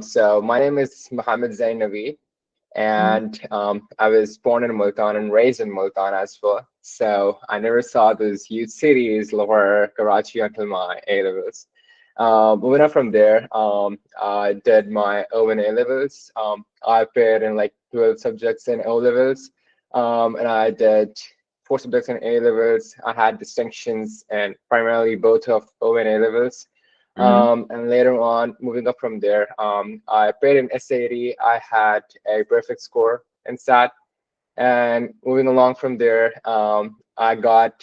So my name is Mohammed Zain Naveed, Mhm. and I was born in Multan and raised in Multan as well. So I never saw those huge cities, Lahore, Karachi, until my A levels. Moving up from there, I did my O and A levels. I paired in like 12 subjects in O levels, and I did four subjects in A levels. I had distinctions and primarily both of O and A levels. Mhm. And later on, moving up from there, I paired in SAT. I had a perfect score in SAT. And moving along from there, I got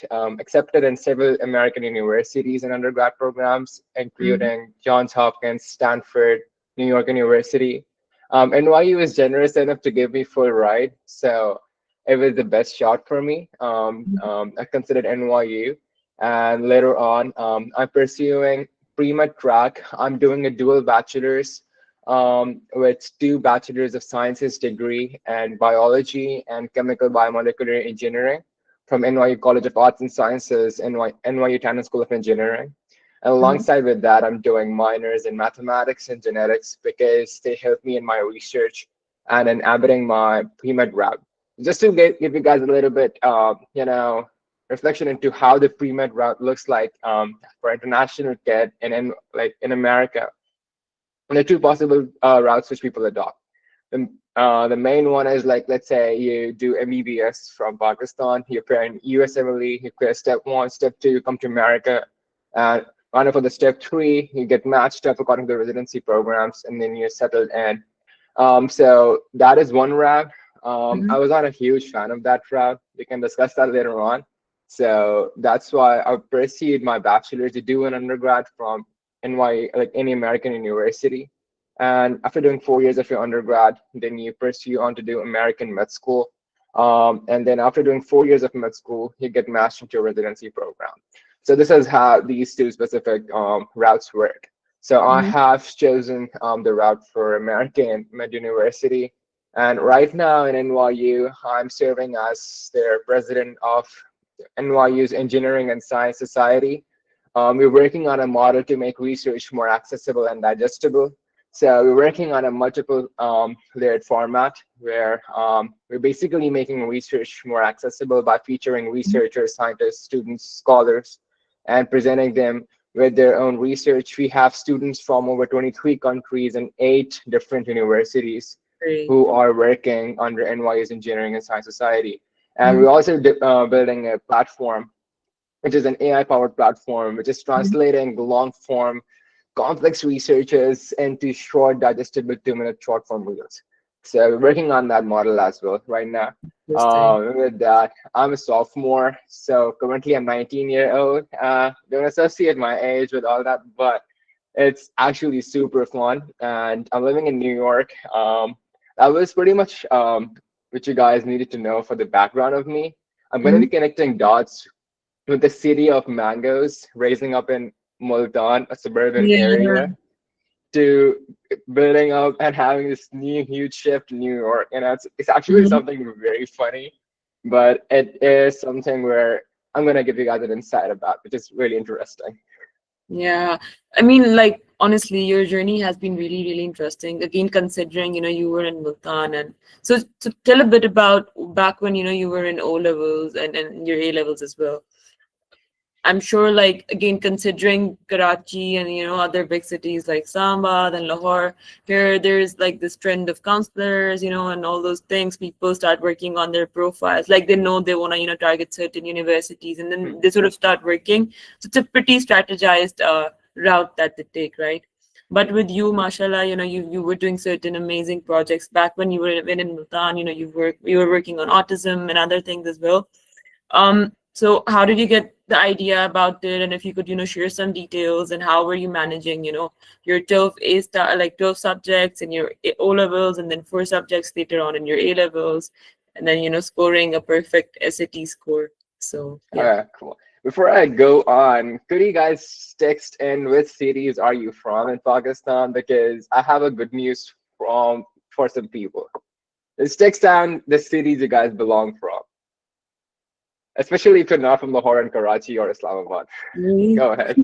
accepted in several American universities and undergrad programs, Mhm. including Johns Hopkins, Stanford, New York University. NYU was generous enough to give me full ride, so it was the best shot for me. I considered NYU, and later on, I'm pursuing pre-med track. I'm doing a dual bachelor's with two bachelors of sciences degree and biology and chemical biomolecular engineering from NYU College of Arts and Sciences, NYU Tanner School of Engineering. And Mhm. alongside with that, I'm doing minors in mathematics and genetics because they help me in my research and in embedding my pre-med route. Just to give you guys a little bit, reflection into how the pre-med route looks like for international kid and in America. And there are two possible routes which people adopt. The main one is like, let's say you do MBBS from Pakistan, you appear in USMLE, you clear step one, step two, you come to America, and run for the step three, you get matched up according to the residency programs, and then you're settled in. So that is one route. I Mhm. was not a huge fan of that route. We can discuss that later on. So that's why I pursued my bachelor's to do an undergrad from like any American university. And after doing 4 years of your undergrad, then you pursue on to do American med school. And then after doing 4 years of med school, you get matched into a residency program. So this is how these two specific routes work. So I Mhm. have chosen the route for American Med University. And right now in NYU, I'm serving as their president of NYU's Engineering and Science Society. We're working on a model to make research more accessible and digestible. So we're working on a multiple layered format where we're basically making research more accessible by featuring researchers, scientists, students, scholars, and presenting them with their own research. We have students from over 23 countries and 8 different universities Great. who are working under NYU's Engineering and Science Society. And Mhm. we're also building a platform, which is an AI-powered platform, which is Mhm. translating long-form complex researches into short, digestible 2-minute short-form reels. So we're working on that model as well right now. Interesting. With that, I'm a sophomore, so currently I'm 19-year-old. Don't associate my age with all that, but it's actually super fun. And I'm living in New York. That was pretty much what you guys needed to know for the background of me. I'm going to be Mhm. connecting dots with the city of mangoes raising up in Multan, a suburban Yeah. area, to building up and having this new huge shift in New York. And it's actually Mhm. something very funny, but it is something where I'm gonna give you guys an insight about, which is really interesting. Yeah. I mean, like, honestly, your journey has been really, really interesting. Again, considering, you were in Multan. And so tell a bit about back when, you were in O levels and your A levels as well. I'm sure, like, again, considering Karachi and other big cities like Islamabad and Lahore, here there's like this trend of counselors, and all those things. People start working on their profiles, like they know they want to target certain universities, and then they sort of start working. So it's a pretty strategized route that they take, right? But with you, mashallah, you were doing certain amazing projects back when you were when in Multan. You were working on autism and other things as well. So how did you get the idea about it? And if you could, share some details, and how were you managing, your 12 A star, like 12 subjects in your O levels, and then 4 subjects later on in your A levels, and then, scoring a perfect SAT score. So All yeah. right, cool. Before I go on, could you guys text in which cities are you from in Pakistan? Because I have a good news from for some people. Just text down the cities you guys belong from, especially if you're not from Lahore and Karachi or Islamabad. Me? Go ahead.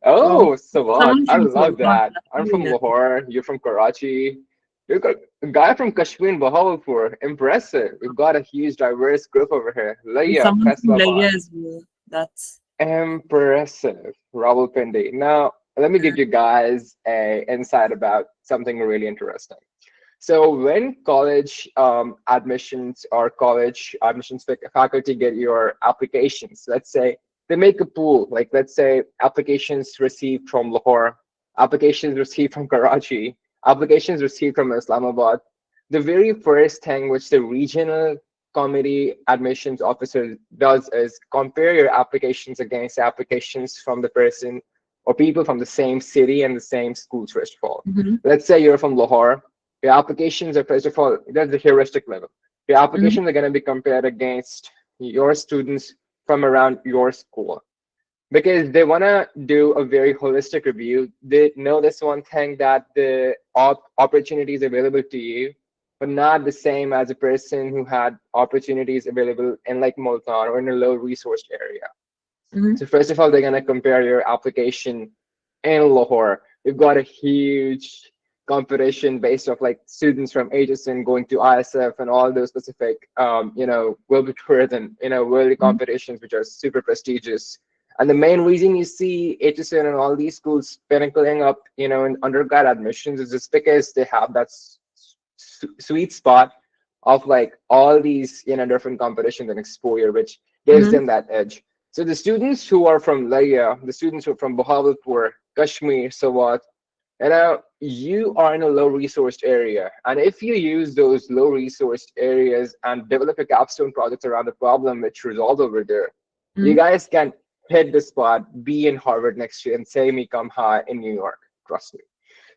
Oh, Oh, so what? someone I from love Multan. that. That's I'm really from nice. Lahore. You're from Karachi. You've got a guy from Kashmir and Bahawalpur. Impressive. We've got a huge, diverse group over here. And Laya, someone from Faisalabad. Laia as well. That's Impressive, Rawalpindi. Now, let me give you guys a insight about something really interesting. So when college admissions or college admissions faculty get your applications, let's say they make a pool, like let's say applications received from Lahore, applications received from Karachi, applications received from Islamabad. The very first thing which the regional committee admissions officer does is compare your applications against applications from the person or people from the same city and the same schools, first of all. mm-hmm. Let's say you're from Lahore, your applications are, first of all, there's the heuristic level. Your Mm-hmm. applications are going to be compared against your students from around your school because they want to do a very holistic review. They know this one thing that the opportunities available to you, but not the same as a person who had opportunities available in like Multan or in a low resourced area. Mm-hmm. So first of all, they're gonna compare your application in Lahore. We've got a huge competition based off like students from HSN going to ISF and all those specific, world tours and world Mm-hmm. competitions, which are super prestigious. And the main reason you see HSN and all these schools pinnacling up, in undergrad admissions is just because they have that sweet spot of like all these, different competitions and exposure, which gives Mm-hmm. them that edge. So the students who are from Laya, the students who are from Bahawalpur, Kashmir, so what, you are in a low resourced area. And if you use those low resourced areas and develop a capstone project around the problem which resolved over there, you Mm-hmm. guys can hit the spot, be in Harvard next year, and say me come high in New York. Trust me.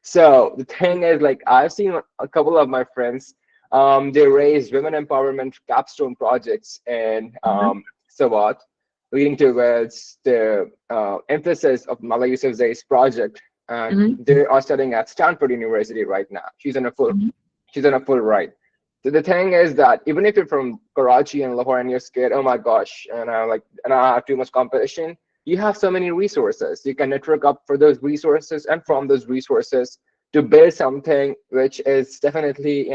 So the thing is, like, I've seen a couple of my friends, they raised women empowerment capstone projects and so what, leading towards the emphasis of Mala Yousafzai's project. And Mm-hmm. they are studying at Stanford University right now. She's on a full ride. So the thing is that even if you're from Karachi and Lahore and you're scared, oh my gosh, and I have too much competition, you have so many resources. You can network up for those resources and from those resources to build something which is definitely,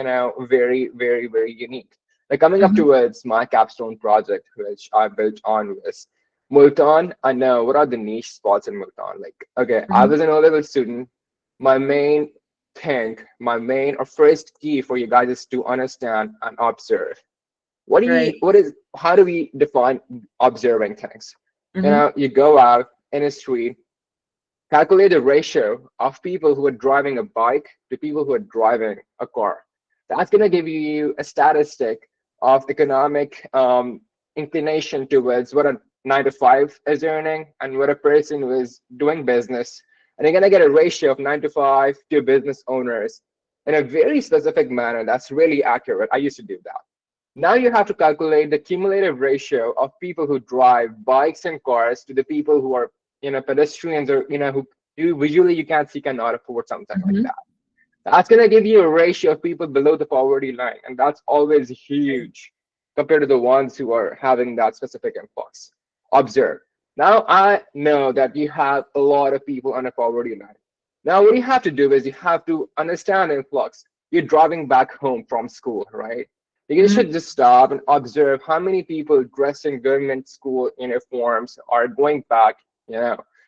very, very, very unique. Like coming up Mm-hmm. towards my capstone project, which I built on was Multan. I know what are the niche spots in Multan. Like, okay, I Mm-hmm. was an O-level student. My main my main or first key for you guys is to understand and observe. Right. How do we define observing things? Mm-hmm. You go out in a street, calculate the ratio of people who are driving a bike to people who are driving a car. That's going to give you a statistic of economic inclination towards what a 9 to 5 is earning and what a person who is doing business. And you're going to get a ratio of 9 to 5 to business owners in a very specific manner. That's really accurate. I used to do that. Now you have to calculate the cumulative ratio of people who drive bikes and cars to the people who are, pedestrians or, who you visually you can't see cannot afford something like Mm-hmm. that. That's gonna give you a ratio of people below the poverty line, and that's always huge compared to the ones who are having that specific influx. Observe. Now I know that you have a lot of people on the poverty line. Now what you have to do is you have to understand influx. You're driving back home from school, right? You Mm-hmm. should just stop and observe how many people dressed in government school uniforms are going back,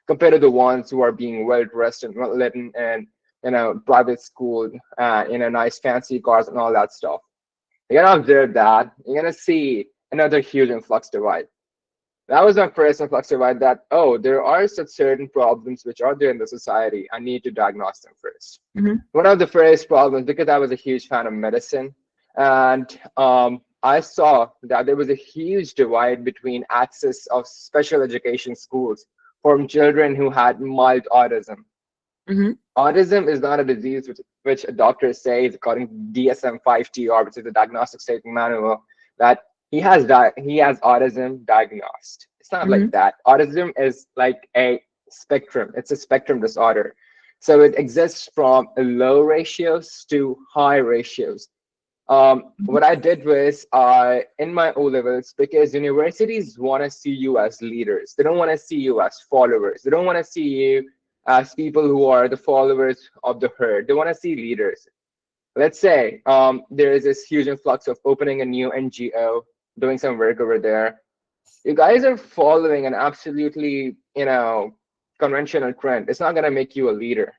compared to the ones who are being well dressed and well lit and private school, nice fancy cars and all that stuff. You're gonna observe that. You're gonna see another huge influx divide. That was my first influx divide that, oh, there are such certain problems which are there in the society. I need to diagnose them first. Mm-hmm. One of the first problems, because I was a huge fan of medicine, and I saw that there was a huge divide between access of special education schools for children who had mild autism. Mm-hmm. Autism is not a disease which a doctor says, according to DSM-5-TR, which is the Diagnostic Statement Manual, that he has autism diagnosed. It's not Mm-hmm. like that. Autism is like a spectrum. It's a spectrum disorder. So it exists from low ratios to high ratios. What I did was, in my O levels, because universities want to see you as leaders. They don't want to see you as followers. They don't want to see you as people who are the followers of the herd. They want to see leaders. Let's say there is this huge influx of opening a new NGO, doing some work over there. You guys are following an absolutely, conventional trend. It's not going to make you a leader.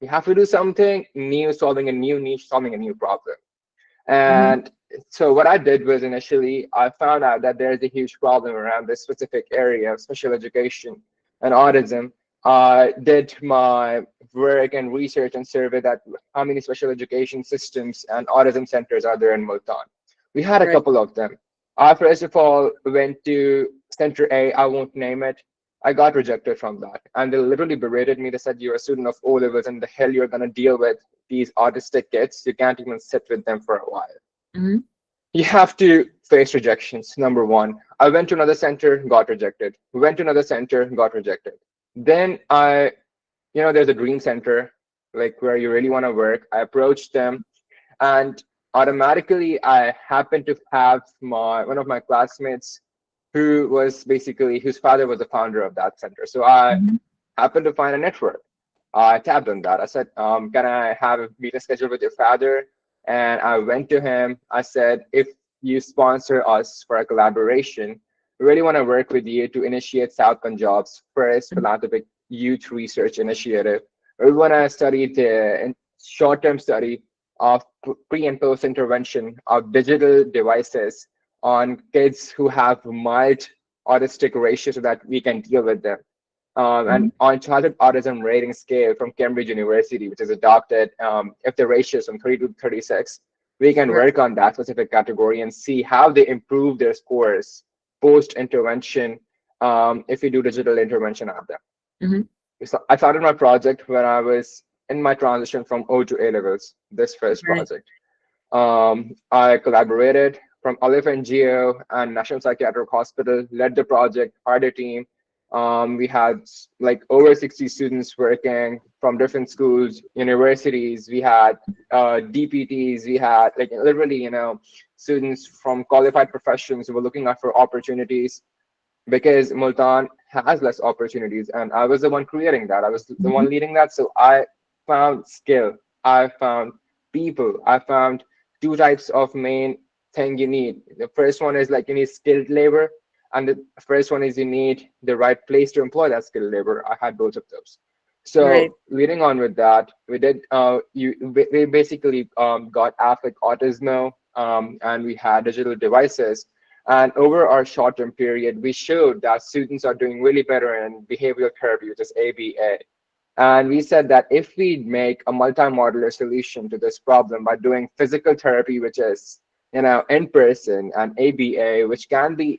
You have to do something new, solving a new niche, solving a new problem. Mm-hmm. And so what I did was, initially I found out that there's a huge problem around this specific area of special education and autism. I did my work and research and survey that how many special education systems and autism centers are there in Multan. We had a Right. couple of them. I first of all went to Center A, I won't name it. I got rejected from that. And they literally berated me. They said, you're a student of O levels and the hell you're going to deal with these autistic kids. You can't even sit with them for a while. Mm-hmm. You have to face rejections. Number one, I went to another center, got rejected. Went to another center, got rejected. Then there's a dream center, like where you really want to work. I approached them, and automatically I happened to have my one of my classmates whose father was the founder of that center. So I Mm-hmm. happened to find a network. I tapped on that. I said, can I have a meeting scheduled with your father? And I went to him. I said, if you sponsor us for a collaboration, we really want to work with you to initiate South Punjab's first philanthropic youth research initiative. We want to study the short-term study of pre and post intervention of digital devices on kids who have mild autistic ratio so that we can deal with them. Mm-hmm. And on childhood autism rating scale from Cambridge University, which is adopted, if the ratio is from 30 to 36, we can Right. work on that specific category and see how they improve their scores post intervention if we do digital intervention on them. Mm-hmm. So I started my project when I was in my transition from O to A levels, this first Right. project. I collaborated from Olive NGO and National Psychiatric Hospital, led the project, hired a team. We had like over 60 students working from different schools, universities. We had DPTs. We had like literally, students from qualified professions who were looking out for opportunities because Multan has less opportunities. And I was the one creating that. I was the Mm-hmm. one leading that. So I found skill. I found people. I found two types of main thing you need. The first one is like you need skilled labor. And the first one is you need the right place to employ that skilled labor. I had both of those. Right. So leading on with that, we did we basically got apps like Autismo, and we had digital devices, and over our short-term period, we showed that students are doing really better in behavioral therapy, which is ABA. And we said that if we make a multi-modular solution to this problem by doing physical therapy, which is in person, and ABA, which can be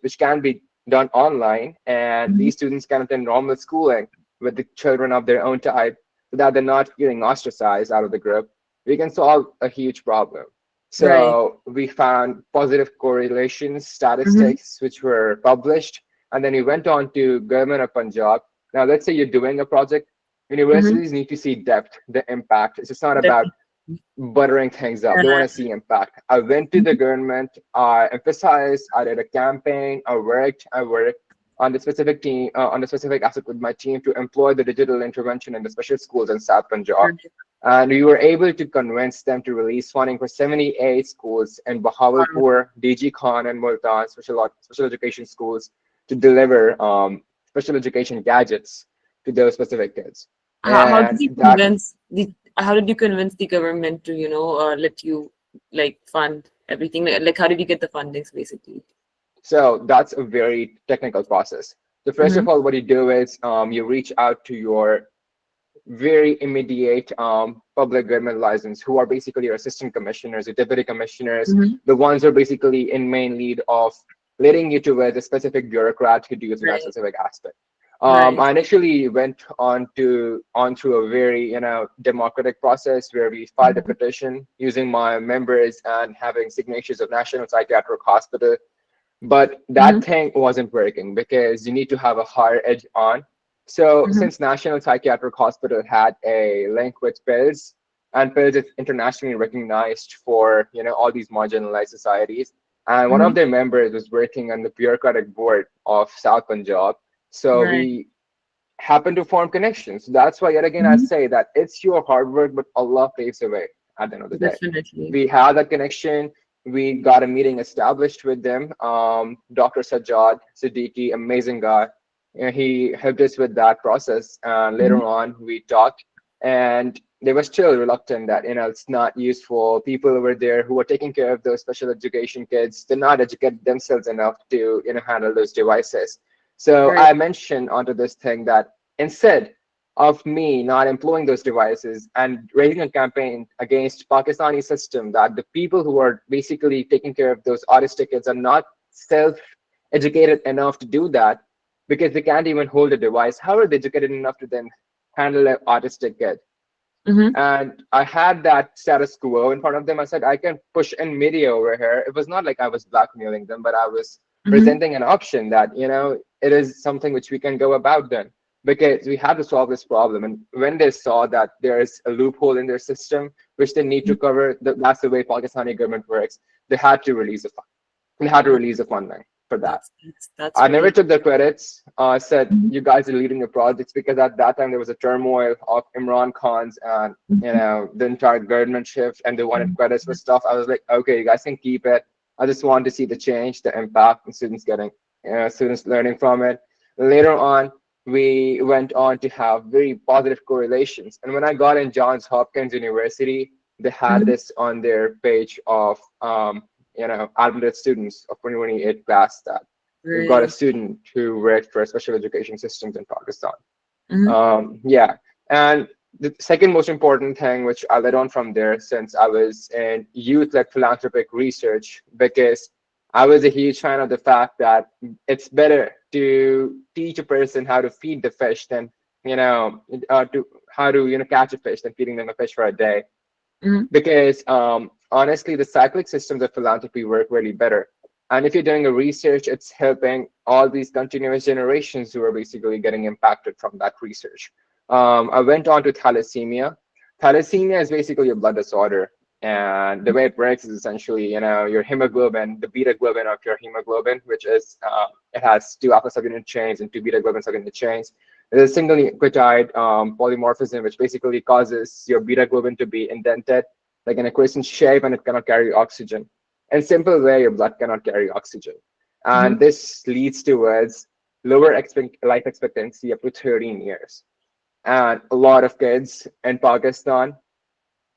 which can be done online, and Mm-hmm. these students can attend normal schooling with the children of their own type, so that they're not feeling ostracized out of the group, we can solve a huge problem. Right. So we found positive correlations, Mm-hmm. statistics, which were published, and then we went on to Government of Punjab. Now, let's say you're doing a project, Mm-hmm. universities need to see depth, the impact. It's just not about Definitely. buttering things up. They want to see impact. I went to the government, I emphasized, I did a campaign, I worked on the specific team, on the specific aspect with my team to employ the digital intervention in the special schools in South Punjab. Right. And we were able to convince them to release funding for 78 schools in Wow. Bahawalpur, DG Khan, and Multan special education schools to deliver special education gadgets to those specific kids. How did And you that convince the how did you convince the government to let you like fund everything, like how did you get the fundings basically? So that's a very technical process. So first Mm-hmm. of all, what you do is you reach out to your very immediate public government license, who are basically your assistant commissioners, your deputy commissioners, Mm-hmm. the ones who are basically in main lead of leading you to where the specific bureaucrat who deals with that Right. specific aspect. Right. I initially went on through a very democratic process where we filed a Mm-hmm. petition using my members and having signatures of National Psychiatric Hospital, but Mm-hmm. that thing wasn't working because you need to have a higher edge on. So Mm-hmm. since National Psychiatric Hospital had a link with pills, and Pilz is internationally recognized for, all these marginalized societies. And one Mm-hmm. of their members was working on the bureaucratic board of South Punjab. So Right. we happen to form connections. That's why, yet again, I Mm-hmm. say that it's your hard work, but Allah paves the way at the end of the day. Definitely. We had that connection. We got a meeting established with them. Dr. Sajjad Siddiqui, amazing guy. He helped us with that process. And Mm-hmm. later on, we talked, and they were still reluctant that, it's not useful. People over there who are taking care of those special education kids, they're not educated themselves enough to, handle those devices. So Right. I mentioned onto this thing that instead of me not employing those devices and raising a campaign against Pakistani system that the people who are basically taking care of those autistic kids are not self-educated enough to do that because they can't even hold a device. How are they educated enough to then handle an autistic kid? Mm-hmm. And I had that status quo in front of them. I said, I can push in media over here. It was not like I was blackmailing them, but I was Mm-hmm. presenting an option that, it is something which we can go about then because we have to solve this problem. And when they saw that there's a loophole in their system, which they need to cover, that's the way Pakistani government works. They had to release a fund. They had to Oh, release the funding for that. that's I never really. took the credits. I said, Mhm. you guys are leading the projects because at that time there was a turmoil of Imran Khan's and, the entire government shift and they wanted credits for stuff. I was like, okay, you guys can keep it. I just want to see the change, the impact, and students getting, students learning from it. Later on, we went on to have very positive correlations. And when I got in Johns Hopkins University, they had Mhm. this on their page of, admitted students of 2028 class that we've got a Really. student who worked for special education systems in Pakistan. Mm-hmm. Yeah. And the second most important thing, which I led on from there since I was in youth-led philanthropic research, because I was a huge fan of the fact that it's better to teach a person how to feed the fish than, to how to, catch a fish than feeding them a fish for a day. Mm-hmm. Because honestly, the cyclic systems of philanthropy work really better. And if you're doing a research, it's helping all these continuous generations who are basically getting impacted from that research. I went on to thalassemia. Thalassemia is basically a blood disorder. And the way it works is essentially, your hemoglobin, the beta globin of your hemoglobin, which is, it has two alpha subunit chains and two beta globin subunit chains. There's a single nucleotide polymorphism, which basically causes your beta globin to be indented, like in a crescent shape, and it cannot carry oxygen. In simple way, your blood cannot carry oxygen. Mm-hmm. And this leads towards lower life expectancy up to 13 years. And a lot of kids in Pakistan,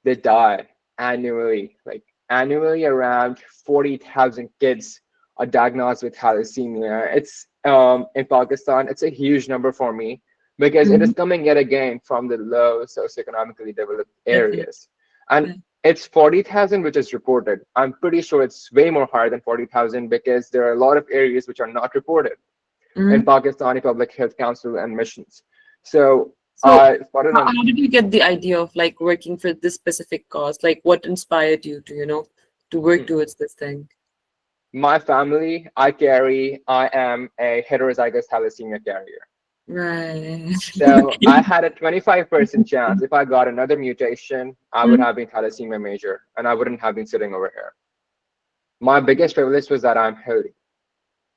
they die annually. Like annually, around 40,000 kids are diagnosed with thalassemia. It's in Pakistan, it's a huge number for me because it Mm-hmm. is coming yet again from the low socioeconomically developed Definitely. areas. And Yeah. it's 40,000 which is reported. I'm pretty sure it's way more higher than 40,000 because there are a lot of areas which are not reported in Mm-hmm. Pakistani Public Health Council and missions. So So, I spotted on how did you get the idea of like working for this specific cause? Like, what inspired you to, to work towards this thing? my family. I am a heterozygous thalassemia carrier. Right. So I had a 25% chance if I got another mutation, I would Mm-hmm. have been thalassemia major and I wouldn't have been sitting over here. My biggest privilege was that I'm healthy.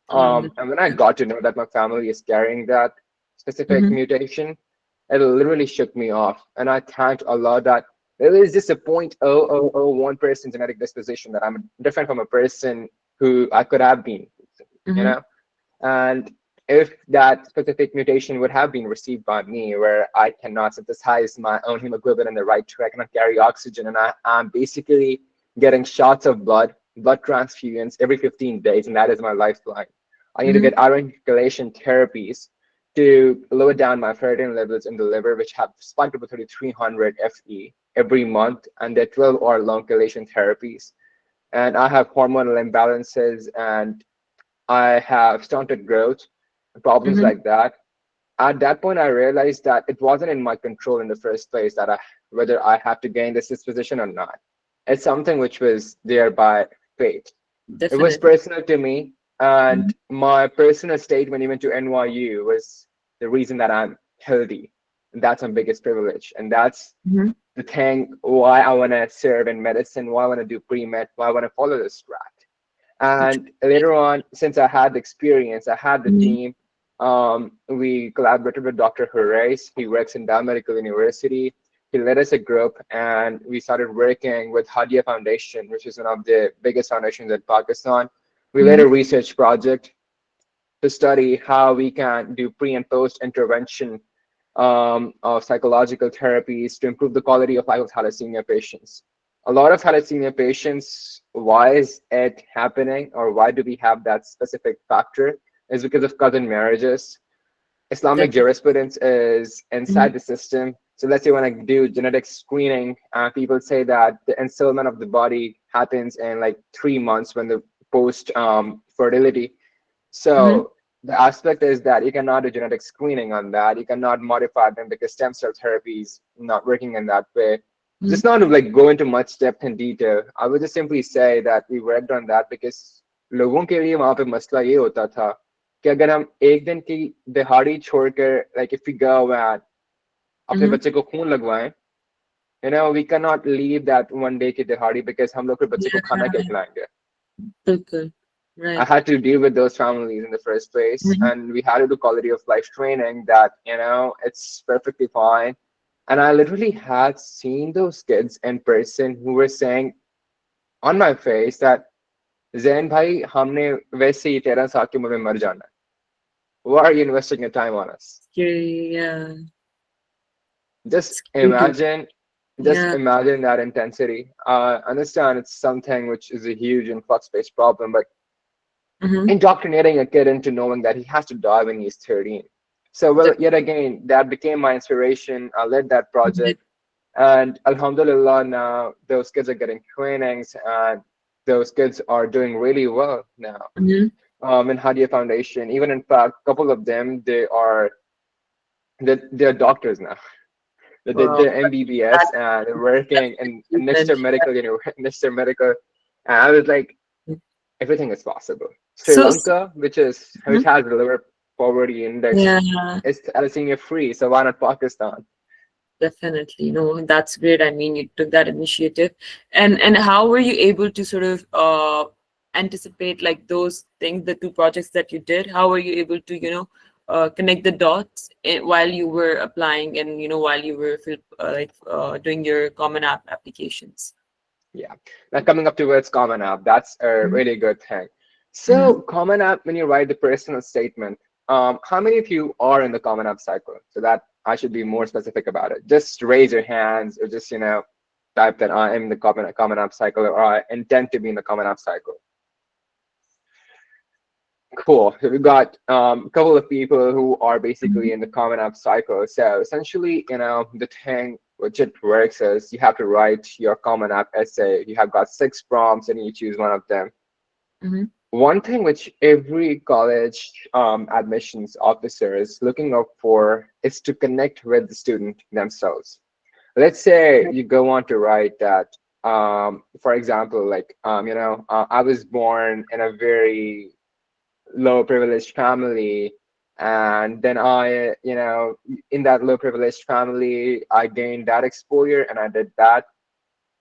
And when I got to know that my family is carrying that specific Mm-hmm. mutation, it literally shook me off. And I thanked Allah that there is just a 0.0001% genetic disposition that I'm different from a person who I could have been, you Mm-hmm. know? And if that specific mutation would have been received by me, where I cannot synthesize my own hemoglobin in the right way, I cannot carry oxygen, and I'm basically getting shots of blood transfusions every 15 days, and that is my lifeline. I need to Mm-hmm. get iron chelation therapies to lower down my ferritin levels in the liver, which have spiked up to 3,300 Fe every month, and they're 12-hour long chelation therapies. And I have hormonal imbalances and I have stunted growth, problems Mm-hmm. like that. At that point, I realized that it wasn't in my control in the first place that whether I had to gain this disposition or not. It's something which was there by fate. It was Definitely. personal to me, and my personal state when I went to NYU was the reason that I'm healthy, and that's my biggest privilege. And that's Mm-hmm. the thing why I want to serve in medicine, why I want to do pre-med, why I want to follow this track. And later on, since I had the experience, I had the Mhm. team. We collaborated with Dr. Horais. He works in Biomedical University. He led us a group, and we started working with Hadia Foundation, which is one of the biggest foundations in Pakistan. We led Mhm. a research project to study how we can do pre and post intervention of psychological therapies to improve the quality of life of thalassemia patients. A lot of thalassemia patients, why is it happening, or why do we have that specific factor, is because of cousin marriages. Islamic Definitely. jurisprudence is inside Mhm. the system. So let's say when I do genetic screening, people say that the encelment of the body happens in like 3 months when the post fertility. Mhm. So the aspect is that you cannot do genetic screening on that. You cannot modify them because stem cell therapy is not working in that way. Mhm. Just not to like go into much depth and detail. I would just simply say that we worked on that because लोगों के लिए वहाँ पे मसला ये होता था कि अगर हम एक दिन की दिहाड़ी छोड़कर like if we go and अपने Mhm. बच्चे को खून लगवाएं, we cannot leave that one day की दिहाड़ी because हम लोग फिर बच्चे को खाना क्या Yeah. खिलाएंगे. Bilkul. I Right. had to deal with those families in the first place, Mhm. and we had to do quality of life training that, it's perfectly fine. And I literally had seen those kids in person who were saying on my face that, Zain bhai, हमने वैसे ही 13 साल की उम्र में मर जाना है. Why are you investing your time on us? Scary. Yeah. Just Scary to. imagine, just Yeah. imagine that intensity. Understand it's something which is a huge influx-based problem, but Mhm. indoctrinating a kid into knowing that he has to die when he's 13. So, well, yet again, that became my inspiration. I led that Definitely. project, and Alhamdulillah, now those kids are getting trainings, and those kids are doing really well now. Mhm. In Hadia Foundation, even in fact, a couple of them, they're doctors now. Wow. They're MBBS That's and they're working in Nexter achievement. Medical, Nexter Medical. And I was like, Yeah. everything is possible. Sri So, Lanka, which mhm. has the lower poverty index, Yeah. is thalassemia free. So why not Pakistan? Definitely. No, that's great. I mean, you took that initiative. And how were you able to sort of anticipate like those things, the two projects that you did? How were you able to, connect the dots while you were applying and, while you were doing your Common App applications? Yeah. Now coming up towards Common App, that's a Mm-hmm. really good thing. Mm-hmm. So Common App, when you write the personal statement, how many of you are in the Common App cycle? So that I should be more specific about it. Just raise your hands or just, type that I am in the Common App cycle or I intend to be in the Common App cycle. Cool. So we've got a couple of people who are basically in the Common App cycle. So essentially, the thing which it works is you have to write your Common App essay. You have got 6 prompts and you choose one of them. Mm-hmm. One thing which every college admissions officer is looking out for is to connect with the student themselves. Let's say you go on to write that, for example, like, I was born in a very low privileged family, and then in that low privileged family, I gained that exposure and I did that.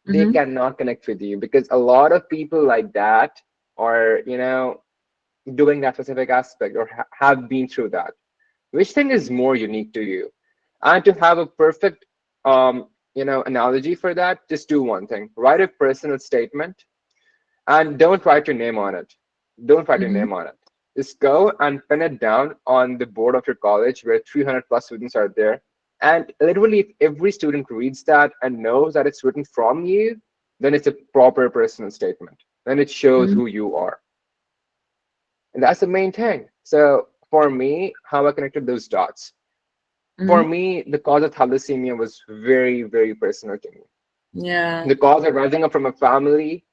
They Mm-hmm. cannot connect with you because a lot of people like that are, doing that specific aspect or have been through that. Which thing is more unique to you? And to have a perfect, analogy for that, just do one thing: write a personal statement and don't write your name on it. Don't write your Mm-hmm. name on it. Just go and pin it down on the board of your college where 300 plus students are there. And literally, if every student reads that and knows that it's written from you, then it's a proper personal statement. Then it shows Mm-hmm. who you are. And that's the main thing. So for me, how I connected those dots. For Mm-hmm. me, the cause of thalassemia was very, very personal to me. Yeah. The cause of rising up from a family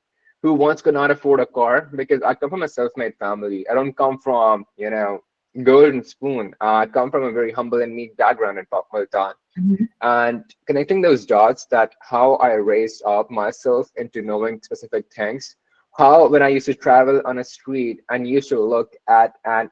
who once could not afford a car, because I come from a self-made family. I don't come from, golden spoon. I come from a very humble and meek background in Multan. Mm-hmm. And connecting those dots, that how I raised up myself into knowing specific things, how when I used to travel on a street and used to look at an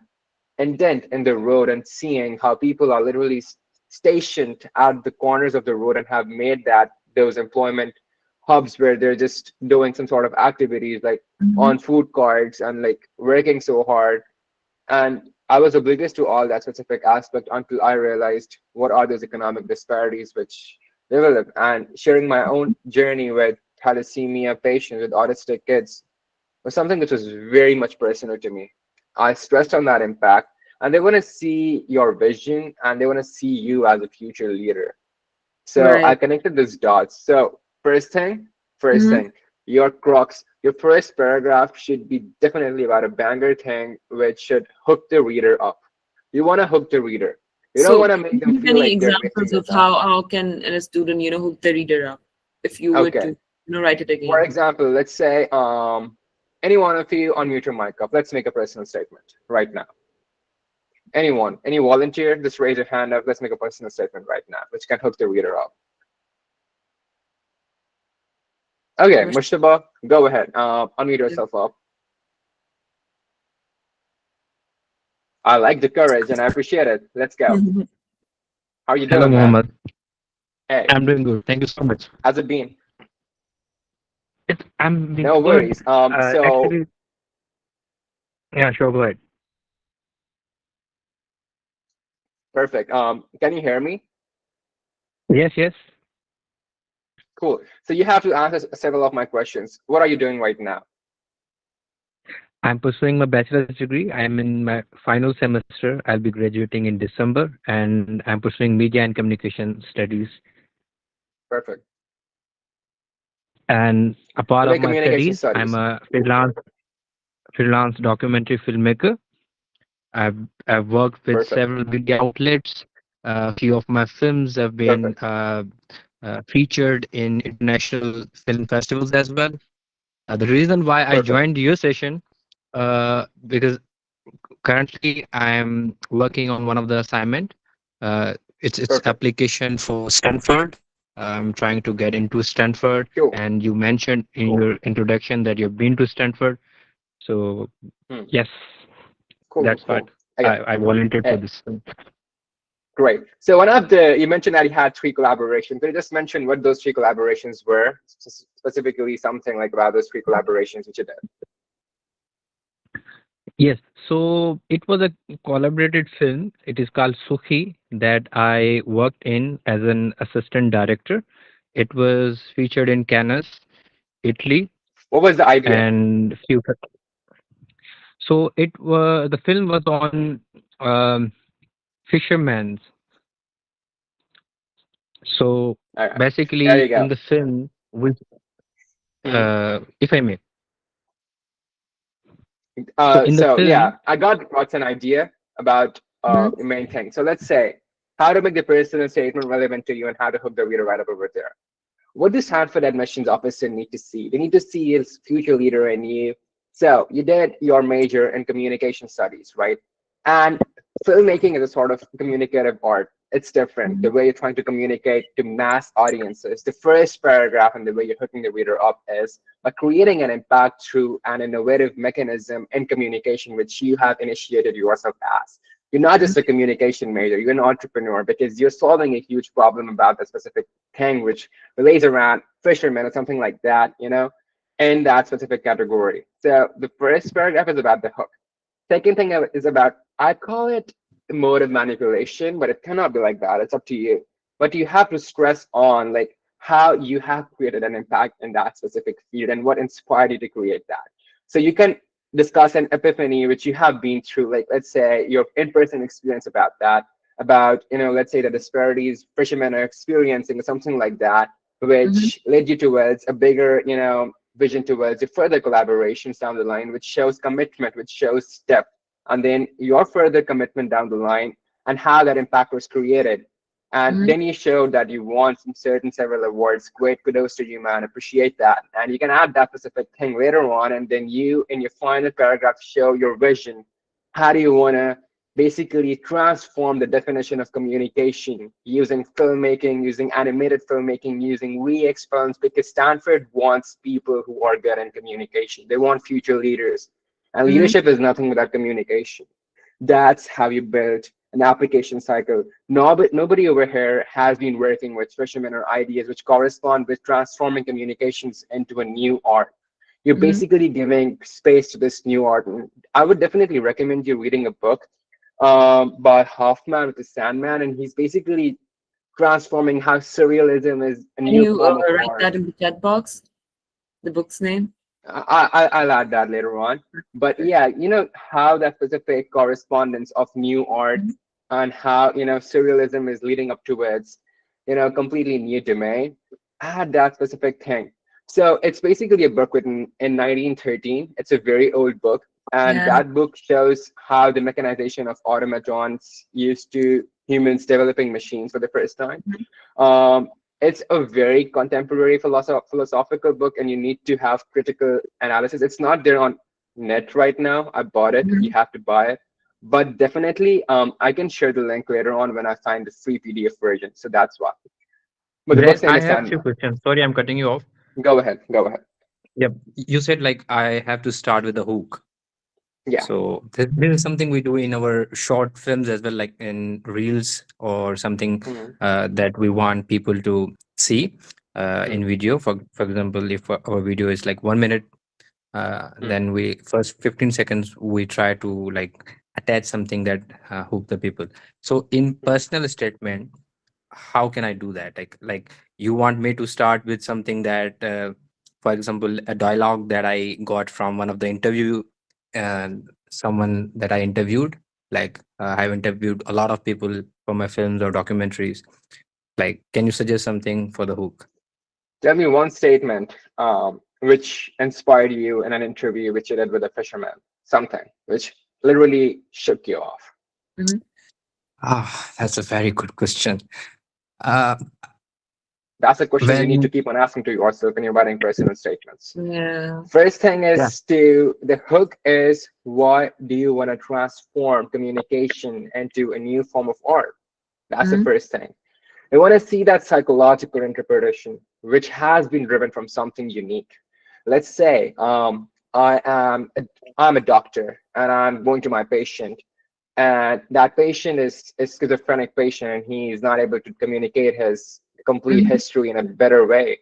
indent in the road and seeing how people are literally stationed at the corners of the road and have made that those employment hubs where they're just doing some sort of activities like Mhm. on food cards and like working so hard. And I was oblivious to all that specific aspect until I realized what are those economic disparities which develop. And sharing my own journey with thalassemia patients with autistic kids was something which was very much personal to me. I stressed on that impact, and they want to see your vision and they want to see you as a future leader. So I Right. connected these dots. So first Mhm. thing, your crux, your first paragraph should be definitely about a banger thing which should hook the reader up. You want to hook the reader. You don't So, want to can make them you give feel any like they're wasting examples their of time. how can a student, hook the reader up if you were to, Okay. write it For again? example, let's say any one of you unmute your mic up. Let's make a personal statement right now. Anyone, any volunteer, just raise your hand up. Let's make a personal statement right now, which can hook the reader up. Okay, Mush- Mushtaba, go ahead. Unmute yourself up. I like the courage and I appreciate it. Let's go. How are you Hello, doing, man? Mohammed. Hey, I'm doing good. Thank you so much. how's it been? I'm been No good. worries. So Actually, yeah, sure. Go ahead. perfect. Can you hear me? Yes, yes. Cool. So you have to answer several of my questions. What are you doing right now? I'm pursuing my bachelor's degree. I'm in my final semester. I'll be graduating in December, and I'm pursuing media and communication studies. Perfect. And a part of my Telecommunication studies, I'm studies. a freelance documentary filmmaker. I've worked with Perfect. several media outlets. A few of my films have been Perfect. featured in international film festivals as well. The reason why I Perfect. joined your session, because currently I'm working on one of the assignment. It's Perfect. application for Stanford. I'm trying to get into Stanford, Cool. and you mentioned in Cool. your introduction that you've been to Stanford. So Hmm. yes, Cool. Cool. that's what Cool. Okay. I volunteered for Hey, this. great. So one of the you mentioned that you had three collaborations. Could you just mention what those three collaborations were? Specifically, something like about those three collaborations which you did. Yes, so it was a collaborated film. It is called Sukhi that I worked in as an assistant director. It was featured in Cannes, Italy, What was the idea? and few. So the film was on um, fishermen. So Okay. There basically, you go. in the film, Mhm. if I may, so in the So yeah, film, I got an idea about Mhm. the main thing. So let's say how to make the personal statement relevant to you and how to hook the reader right up over there. What does Stanford admissions officer need to see? They need to see his future leader in you. So you did your major in communication studies, right? And filmmaking is a sort of communicative art. It's different. The Mhm. way you're trying to communicate to mass audiences. The first paragraph and the way you're hooking the reader up is by creating an impact through an innovative mechanism in communication, which you have initiated yourself as. You're not just a communication major, you're an entrepreneur because you're solving a huge problem about a specific thing, which relates around fishermen or something like that, in that specific category. So the first paragraph is about the hook. Second thing is about, I call it emotive manipulation, but it cannot be like that. It's up to you. But you have to stress on like how you have created an impact in that specific field and what inspired you to create that. So you can discuss an epiphany which you have been through, like let's say your in-person experience about that, about let's say the disparities fishermen are experiencing or something like that, Mhm. which led you towards a bigger, vision towards the further collaborations down the line, which shows commitment, which shows depth, and then your further commitment down the line and how that impact was created. And Mhm. then you showed that you won some certain several awards. Great kudos to you, man. Appreciate that. And you can add that specific thing later on. And then you, in your final paragraph, show your vision. How do you want to basically transform the definition of communication using filmmaking, using animated filmmaking, using VX films, because Stanford wants people who are good in communication. They want future leaders. And Mhm. leadership is nothing without communication. That's how you build an application cycle. Nobody over here has been working with fishermen or ideas which correspond with transforming communications into a new art. You're Mm-hmm. basically giving space to this new art. And I would definitely recommend you reading a book by Hoffman with the Sandman, and he's basically transforming how surrealism is a Can new you form of write art. that in the chat box? The book's name? I'll add that later on. But Perfect. yeah, you know how that specific correspondence of new art Mhm. and how, you know, surrealism is leading up towards, you know, completely new domain. Add that specific thing. So it's basically a book written in 1913. It's a very old book. And Yeah. that book shows how the mechanization of automatons used to humans developing machines for the first time. Mhm. Um, it's a very contemporary philosophical book, and you need to have critical analysis. It's not there on net right now. I bought it. You Mhm. have to buy it. But definitely, I can share the link later on when I find the free PDF version. So that's why. But the Then book's name I is have few Sandman. questions. Sorry, I'm cutting you off. Go ahead. Go ahead. Yep. You said like I have to start with the hook. Yeah. So this is something we do in our short films as well, like in reels or something Mhm. that we want people to see Mhm. in video. For example, if our video is like 1 minute, Mhm. then we first 15 seconds we try to like attach something that hook the people. So in Mhm. personal statement, how can I do that? Like you want me to start with something that, for example, a dialogue that I got from one of the interview, someone that I interviewed. Like I've interviewed a lot of people for my films or documentaries. Like, can you suggest something for the hook? Tell me one statement which inspired you in an interview which you did with a fisherman. Something which literally shook you off. Mhm. Ah, that's a very good question. Uh, That's the questions you need to when keep on asking to yourself when you're writing personal statements. Yeah. First thing Yeah. is to the hook is what do you want to transform communication into a new form of art? That's the Mhm. first thing. We want to see that psychological interpretation, which has been driven from something unique. Let's say I'm a doctor and I'm going to my patient, and that patient is a schizophrenic patient, and he's not able to communicate his complete Mhm. history in a better way.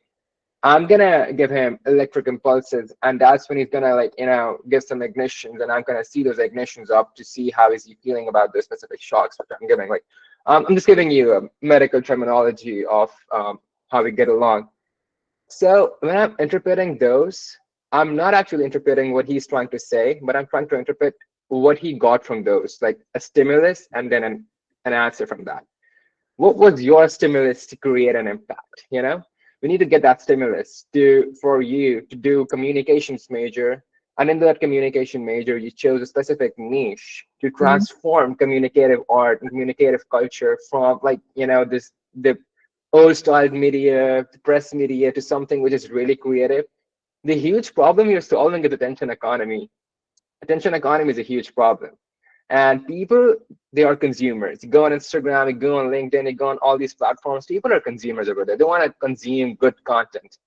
I'm gonna give him electric impulses, and that's when he's gonna, like, you know, give some ignitions, and I'm gonna see those ignitions up to see how is he feeling about those specific shocks which I'm giving. Like, I'm just giving you a medical terminology of how we get along. So when I'm interpreting those, I'm not actually interpreting what he's trying to say, but I'm trying to interpret what he got from those, like a stimulus and then an answer from that. What was your stimulus to create an impact? You know, we need to get that stimulus to for you to do communications major, and in that communication major you chose a specific niche to Mhm. transform communicative art and communicative culture from, like, you know, this the old style media, the press media, to something which is really creative. The huge problem you're solving is attention economy. Attention economy is a huge problem, and people, they are consumers. You go on Instagram, you go on LinkedIn, you go on all these platforms. People are consumers over there. They want to consume good content,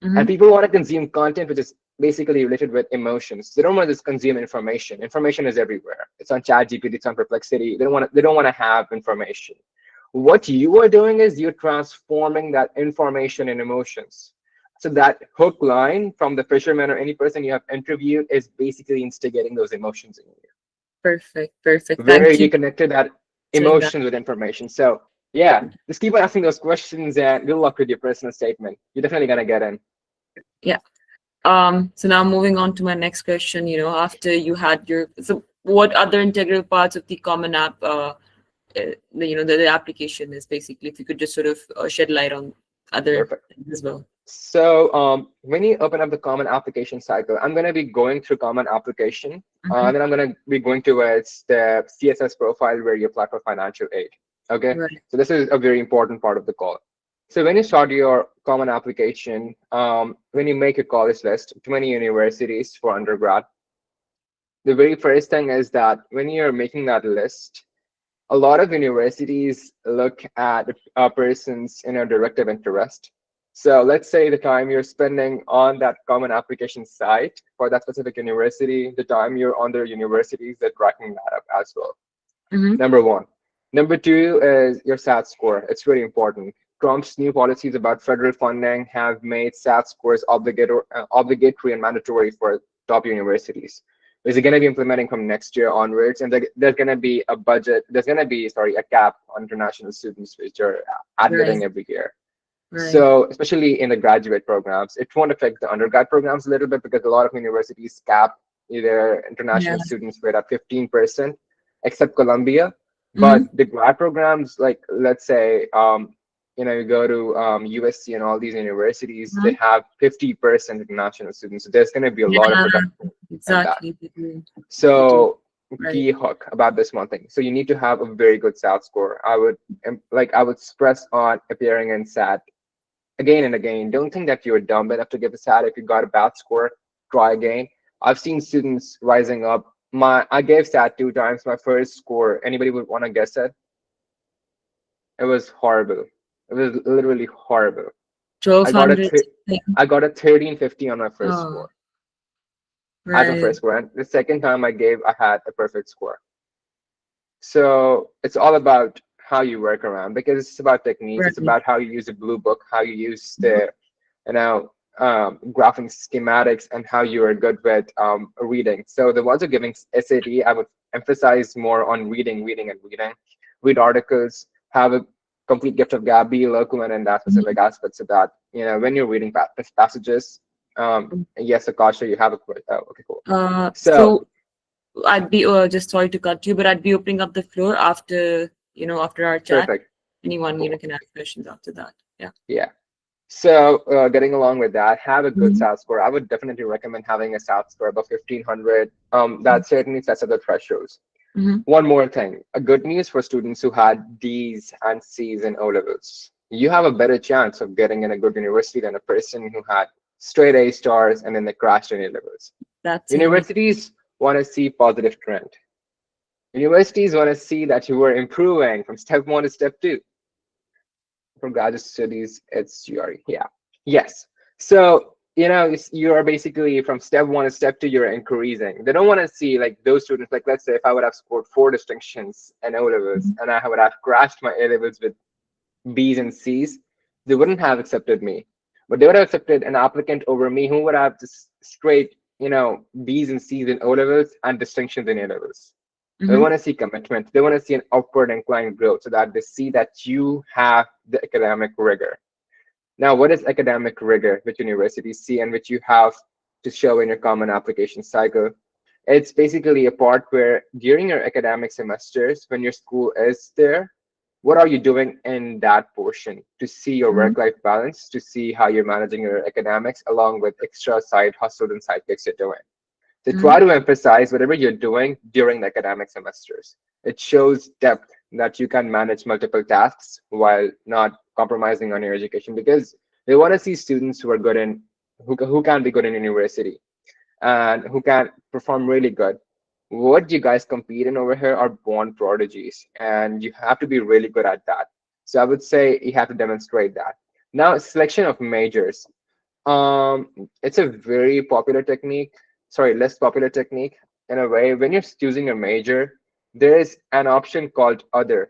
and Mhm. people want to consume content which is basically related with emotions. They don't want to just consume information. Information is everywhere. It's on ChatGPT, it's on Perplexity. They don't want to have information. What you are doing is you're transforming that information in emotions. So that hook line from the fisherman or any person you have interviewed is basically instigating those emotions in you, Perfect. Perfect. where Thank you you connected that for saying that. emotions with information. So yeah, just keep on asking those questions, and good luck with your personal statement. You're definitely gonna get in. Yeah. So now moving on to my next question, after you had so what other integral parts of the common app, the application is basically, if you could just sort of shed light on other Perfect. things as well. So when you open up the common application cycle, I'm going to be going through common application, Hmm. and then I'm going to be going towards the CSS profile where you apply for financial aid. Okay, Right. so this is a very important part of the call. So when you start your common application, when you make a college list, 20 universities for undergrad, the very first thing is that when you're making that list, a lot of universities look at a person's, directive interest. So let's say the time you're spending on that common application site for that specific university, the time you're on their universities, they're tracking that up as well. Hmm. Number one. Number two is your SAT score. It's really important. Trump's new policies about federal funding have made SAT scores obligatory and mandatory for top universities. Is it going to be implementing from next year onwards? And there's going to be a budget. There's going to be, sorry, a cap on international students which are admitting Right. every year. Right. So especially in the graduate programs, it won't affect the undergrad programs a little bit because a lot of universities cap their Yeah. international students rate at 15%, except Columbia. But Mm-hmm. the grad programs, like let's say, you go to USC and all these universities, they Mm-hmm. have 50% international students. So there's going to be a lot of Yeah. reduction in that. Exactly. They do. They do. So Right. key hook about this one thing. So you need to have a very good SAT score. I would stress on appearing in SAT again and again. Don't think that you're dumb enough to give a SAT. If you got a bad score, try again. I've seen students rising up. I gave SAT 2 times. My first score, anybody would want to guess it? It was horrible. It was literally horrible. I got a 1200 th- thing. I got a 1350 on my first Oh, score. As my right. first score, and the second time I gave, I had a perfect score. So it's all about how you work around because it's about techniques. It's Right. about how you use a blue book, how you use the you know graphing schematics, and how you are good with reading. So the ones who are giving SAT, I would emphasize more on reading, reading, and reading. Read articles. Have a complete gift of gab. Be local and in that specific Mhm. aspects of that. When you're reading passages. Yes, Akasha, you have a okay, cool. So So I'd be just sorry to cut you, but I'd be opening up the floor after after our chat. perfect. Anyone Cool. can ask questions after that. Yeah. Yeah. So, getting along with that, have a good Mhm. SAT score. I would definitely recommend having a SAT score above 1500. That certainly sets up the thresholds. Mhm. One more thing, a good news for students who had D's and C's in O levels. You have a better chance of getting in a good university than a person who had straight A stars and then they crashed in A levels. That's unique. Universities want to see positive trend. Universities want to see that you are improving from step one to step two. For graduate studies, it's GRE. Yeah. Yes. So, you are basically from step one to step two, you're increasing. They don't want to see like those students, like let's say if I would have scored four distinctions in O levels Mhm. and I would have crashed my A levels with B's and C's, they wouldn't have accepted me. But they would have accepted an applicant over me who would have just straight, B's and C's in O levels and distinctions in A levels. They Mhm. want to see commitment. They want to see an upward inclined growth so that they see that you have the academic rigor. Now, what is academic rigor, which universities see and which you have to show in your common application cycle? It's basically a part where during your academic semesters, when your school is there, what are you doing in that portion to see your Mhm. work-life balance, to see how you're managing your academics along with extra side hustles and side gigs you're doing. So try Mhm. to emphasize whatever you're doing during the academic semesters. It shows depth that you can manage multiple tasks while not compromising on your education because they want to see students who are good in who can be good in university and who can perform really good. What you guys compete in over here are born prodigies, and you have to be really good at that. So I would say you have to demonstrate that. Now, selection of majors. It's a very popular technique. Sorry, less popular technique in a way. When you're choosing a major, there is an option called other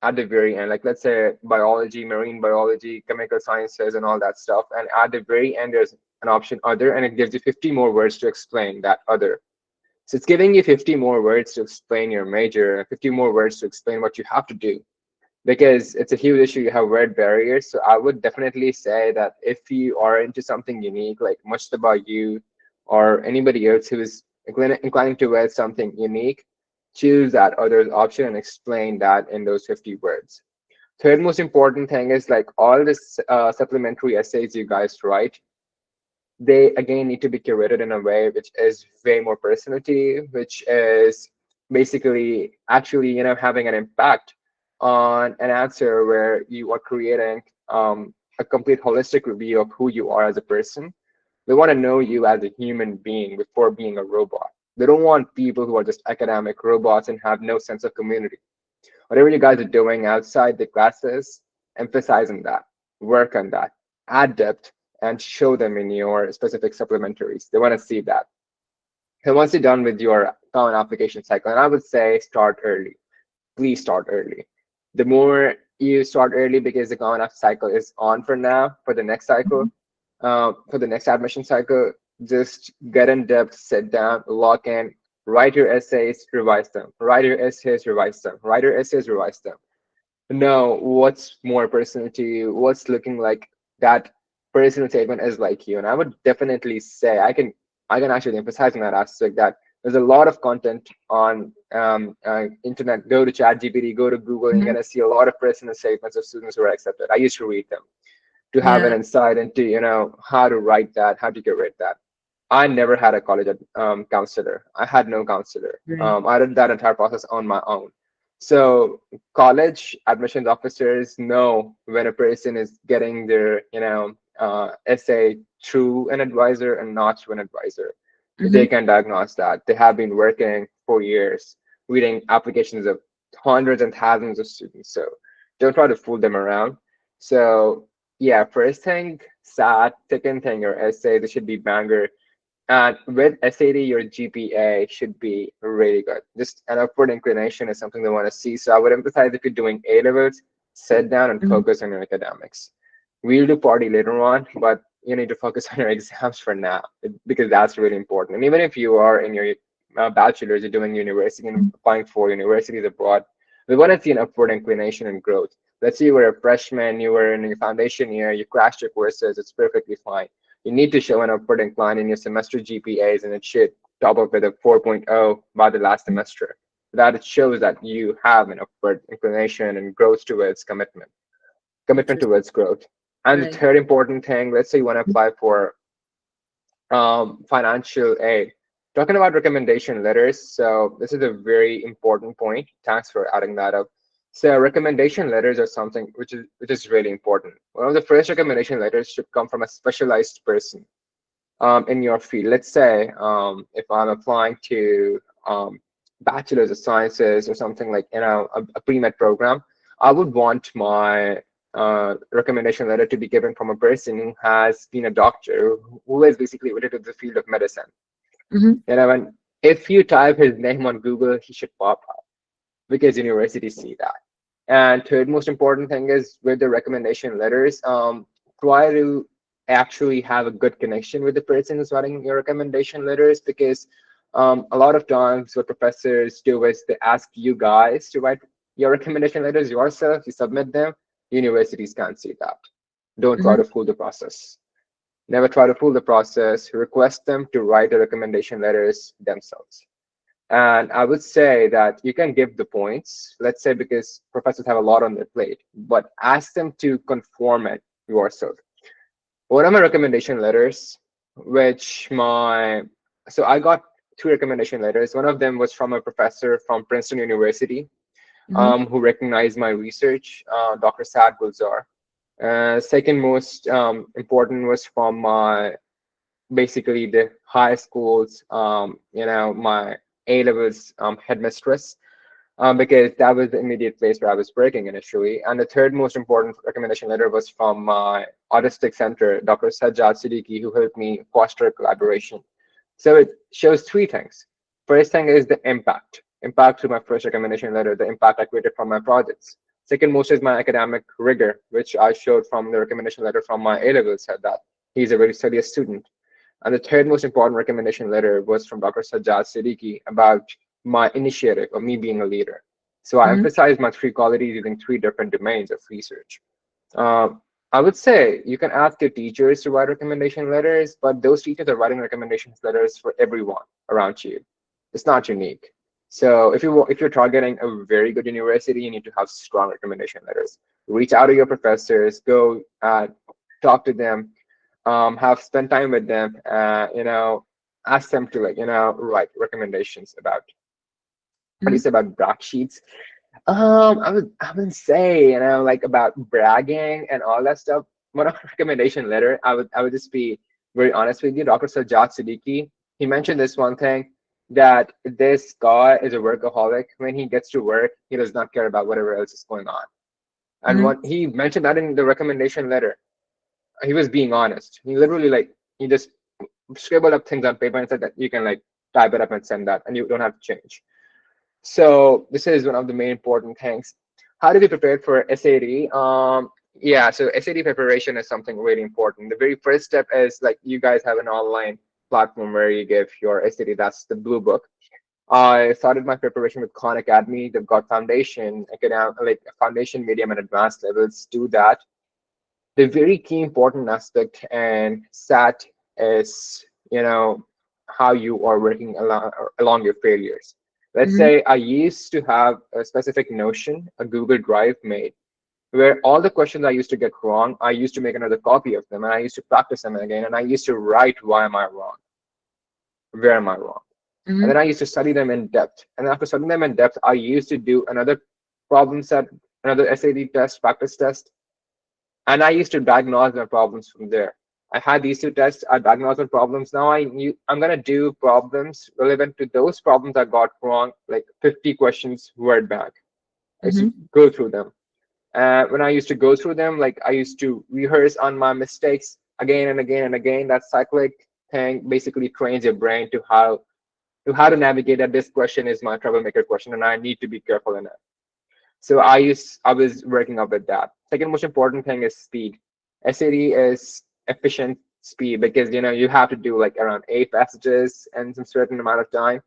at the very end. Like let's say biology, marine biology, chemical sciences, and all that stuff. And at the very end, there's an option other, and it gives you 50 more words to explain that other. So it's giving you 50 more words to explain your major, and 50 more words to explain what you have to do because it's a huge issue. You have word barriers. So I would definitely say that if you are into something unique, like much about you or anybody else who is inclining towards something unique, choose that other option and explain that in those 50 words. Third most important thing is like all this supplementary essays you guys write, they again need to be curated in a way which is way more personality, which is basically actually having an impact on an answer where you are creating a complete holistic review of who you are as a person. They want to know you as a human being before being a robot. They don't want people who are just academic robots and have no sense of community. Whatever you guys are doing outside the classes, emphasize on that, work on that, add depth, and show them in your specific supplementaries. They want to see that. And once you're done with your common application cycle, and I would say start early. please start early. The more you start early, because the Common App cycle is on for now, for the next cycle, for the next admission cycle, just get in depth, sit down, lock in, write your essays, revise them, write your essays, revise them, write your essays, revise them. Know what's more personal to you, what's looking like that personal statement is like you. And I would definitely say I can actually emphasize on that aspect that there's a lot of content on internet. Go to ChatGPT, go to Google, and you're Mhm. gonna see a lot of personal statements of students who are accepted. I used to read them to have an Yeah. insight into how to write that, how to curate that. I never had a college counselor. I had no counselor. Right. I did that entire process on my own. So college admissions officers know when a person is getting their essay through an advisor and not through an advisor. They Mm-hmm. can diagnose that. They have been working for years, reading applications of hundreds and thousands of students. So don't try to fool them around. So yeah, first thing, SAT. Second thing, your essay. This should be banger. And with SAT, your GPA should be really good. Just an upward inclination is something they want to see. So I would emphasize if you're doing A levels, sit down and Mm-hmm. focus on your academics. We'll do party later on, but you need to focus on your exams for now because that's really important. And even if you are in your bachelor's, you're doing university and applying for universities abroad, we want to see an upward inclination and growth. Let's say you were a freshman, you were in your foundation year, you crashed your courses, it's perfectly fine. You need to show an upward incline in your semester GPAs, and it should top up with a 4.0 by the last semester. That it shows that you have an upward inclination and growth towards commitment Interesting. towards growth. And the Right. third important thing, let's say you want to apply for financial aid. Talking about recommendation letters, so this is a very important point. Thanks for adding that up. So recommendation letters are something which is really important. One of the first recommendation letters should come from a specialized person in your field. Let's say if I'm applying to bachelor's of sciences or something like a pre-med program, I would want my recommendation letter to be given from a person who has been a doctor, who is basically related to the field of medicine. Mm-hmm. And if you type his name on Google, he should pop up because universities see that. And third most important thing is with the recommendation letters, try to actually have a good connection with the person who's writing your recommendation letters because a lot of times what professors do is they ask you guys to write your recommendation letters yourself, you submit them, universities can't see that. Don't try Mm-hmm. to fool the process. Never try to fool the process. Request them to write the recommendation letters themselves. And I would say that you can give the points, let's say, because professors have a lot on their plate, but ask them to conform it yourself. One of my recommendation letters, which my, so I got two recommendation letters. One of them was from a professor from Princeton University Mm-hmm. who recognized my research, Dr. Saad Gulzar. Second most important was from my basically the high schools, my A levels headmistress, because that was the immediate place where I was working initially. And the third most important recommendation letter was from my autistic center, Dr. Sajjad Siddiqui, who helped me foster collaboration. So it shows three things. First thing is the impact to my first recommendation letter, the impact I created from my projects. Second most is my academic rigor, which I showed from the recommendation letter from my A levels, said that he's a very studious student. And the third most important recommendation letter was from Dr. Sajjad Siddiqui about my initiative of me being a leader. So I Mm-hmm. emphasized my three qualities using three different domains of research. Uh, I would say you can ask your teachers to write recommendation letters, but those teachers are writing recommendation letters for everyone around you. It's not unique. So if you're targeting a very good university, you need to have strong recommendation letters. Reach out to your professors, go talk to them, have spent time with them, ask them to write recommendations about what do you Mm-hmm. say about brag sheets. I would say like about bragging and all that stuff. One of recommendation letter, I would just be very honest with you. Dr. Sajjad Siddiqui, he mentioned this one thing that this guy is a workaholic. When he gets to work, he does not care about whatever else is going on. And Mm-hmm. what he mentioned that in the recommendation letter, he was being honest. He literally he just scribbled up things on paper and said that you can type it up and send that, and you don't have to change. So this is one of the main important things. How do we prepare for SAT? Yeah, so SAT preparation is something really important. The very first step is like you guys have an online platform where you give your SAT. That's the Blue Book. I started my preparation with Khan Academy. They've got foundation, like foundation, medium, and advanced levels. Do that. The very key important aspect and SAT is, how you are working along your failures. Let's Mm-hmm. say I used to have a specific notion, a Google Drive made, where all the questions I used to get wrong, I used to make another copy of them and I used to practice them again and I used to write why am I wrong, where am I wrong. And Mm-hmm. then I used to study them in depth. And after studying them in depth, I used to do another problem set, another SAT test, practice test, and I used to diagnose my problems from there. I had these two tests. I diagnosed my problems. Now I'm gonna do problems relevant to those problems I got wrong, like 50 questions word back. I used to Mm-hmm. go through them. When I used to go through them, like I used to rehearse on my mistakes again and again and again. That cyclic thing basically trains your brain to how to navigate that this question is my troublemaker question and I need to be careful in it. So I was working up with that. Second most important thing is speed. SAT is efficient speed because you have to do like around 8 passages in some certain amount of time.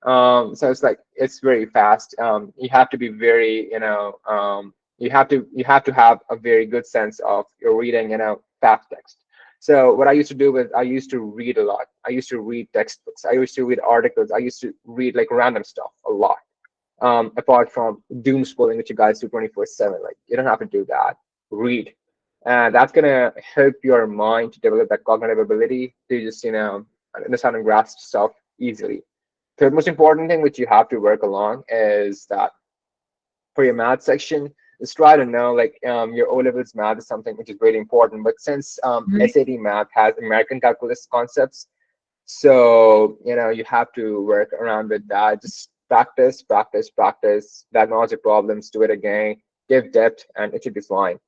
So it's like it's very fast. You have to be very, you have to have a very good sense of your reading, fast text. So what I used to do was I used to read a lot. I used to read textbooks. I used to read articles. I used to read like random stuff a lot. Apart from doom scrolling, which you guys do 24/7. Like you don't have to do that. Read. And that's gonna help your mind to develop that cognitive ability to just, understand and grasp stuff easily. Third most important thing which you have to work along is that for your math section, just try to know like your O levels math is something which is really important. But since SAT math has American calculus concepts, so, you have to work around with that. Just practice, practice, practice, diagnose your problems, do it again, give depth, and it should be fine.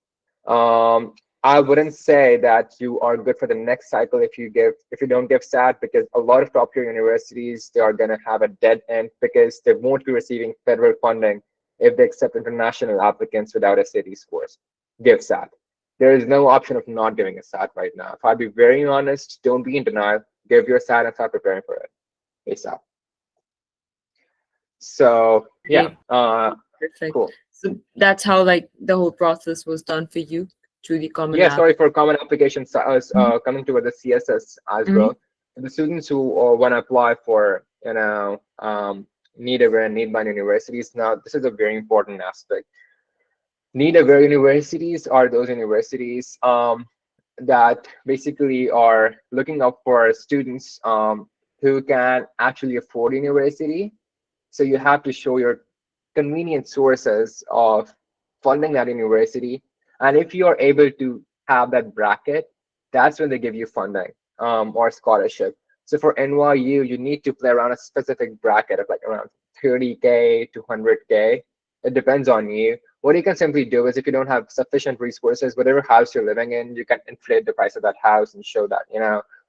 I wouldn't say that you are good for the next cycle if you don't give SAT because a lot of top tier universities they are gonna have a dead end because they won't be receiving federal funding if they accept international applicants without SAT scores. Give SAT. There is no option of not giving a SAT right now. If I'd be very honest, don't be in denial. Give your SAT and start preparing for it ASAP. So yeah, Great. Perfect. cool. So that's how like the whole process was done for you through the Common Yeah, App. sorry for common application Mhm. coming toward the CSS as Mhm. well. The students who want to apply for, need aware and need bind universities. Now, this is a very important aspect. Need aware universities are those universities that basically are looking up for students who can actually afford university. So you have to show your convenient sources of funding that university. And if you are able to have that bracket, that's when they give you funding or scholarship. So for NYU, you need to play around a specific bracket of like around 30K to 100K. It depends on you. What you can simply do is if you don't have sufficient resources, whatever house you're living in, you can inflate the price of that house and show that,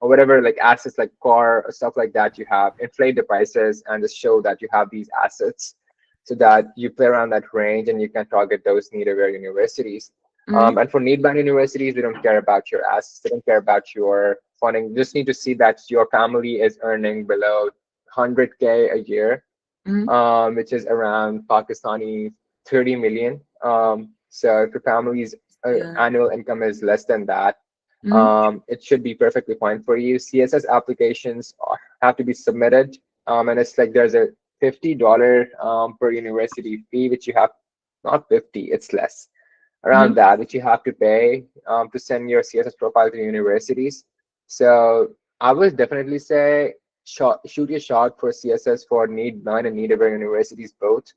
or whatever like assets like car or stuff like that you have, inflate the prices and just show that you have these assets so that you play around that range and you can target those need aware universities. Mhm. And for need bound universities, they don't care about your assets, they don't care about your funding. You just need to see that your family is earning below 100K a year, Mhm. which is around Pakistani 30 million. So if your family's Yeah. annual income is less than that, Mhm. it should be perfectly fine for you. CSS applications have to be submitted, and it's like there's a $50 per university fee, which you have, not 50, it's less, around Mhm. that, which you have to pay to send your CSS profile to universities. So I would definitely say shoot your shot for CSS for need nine and need aware universities both.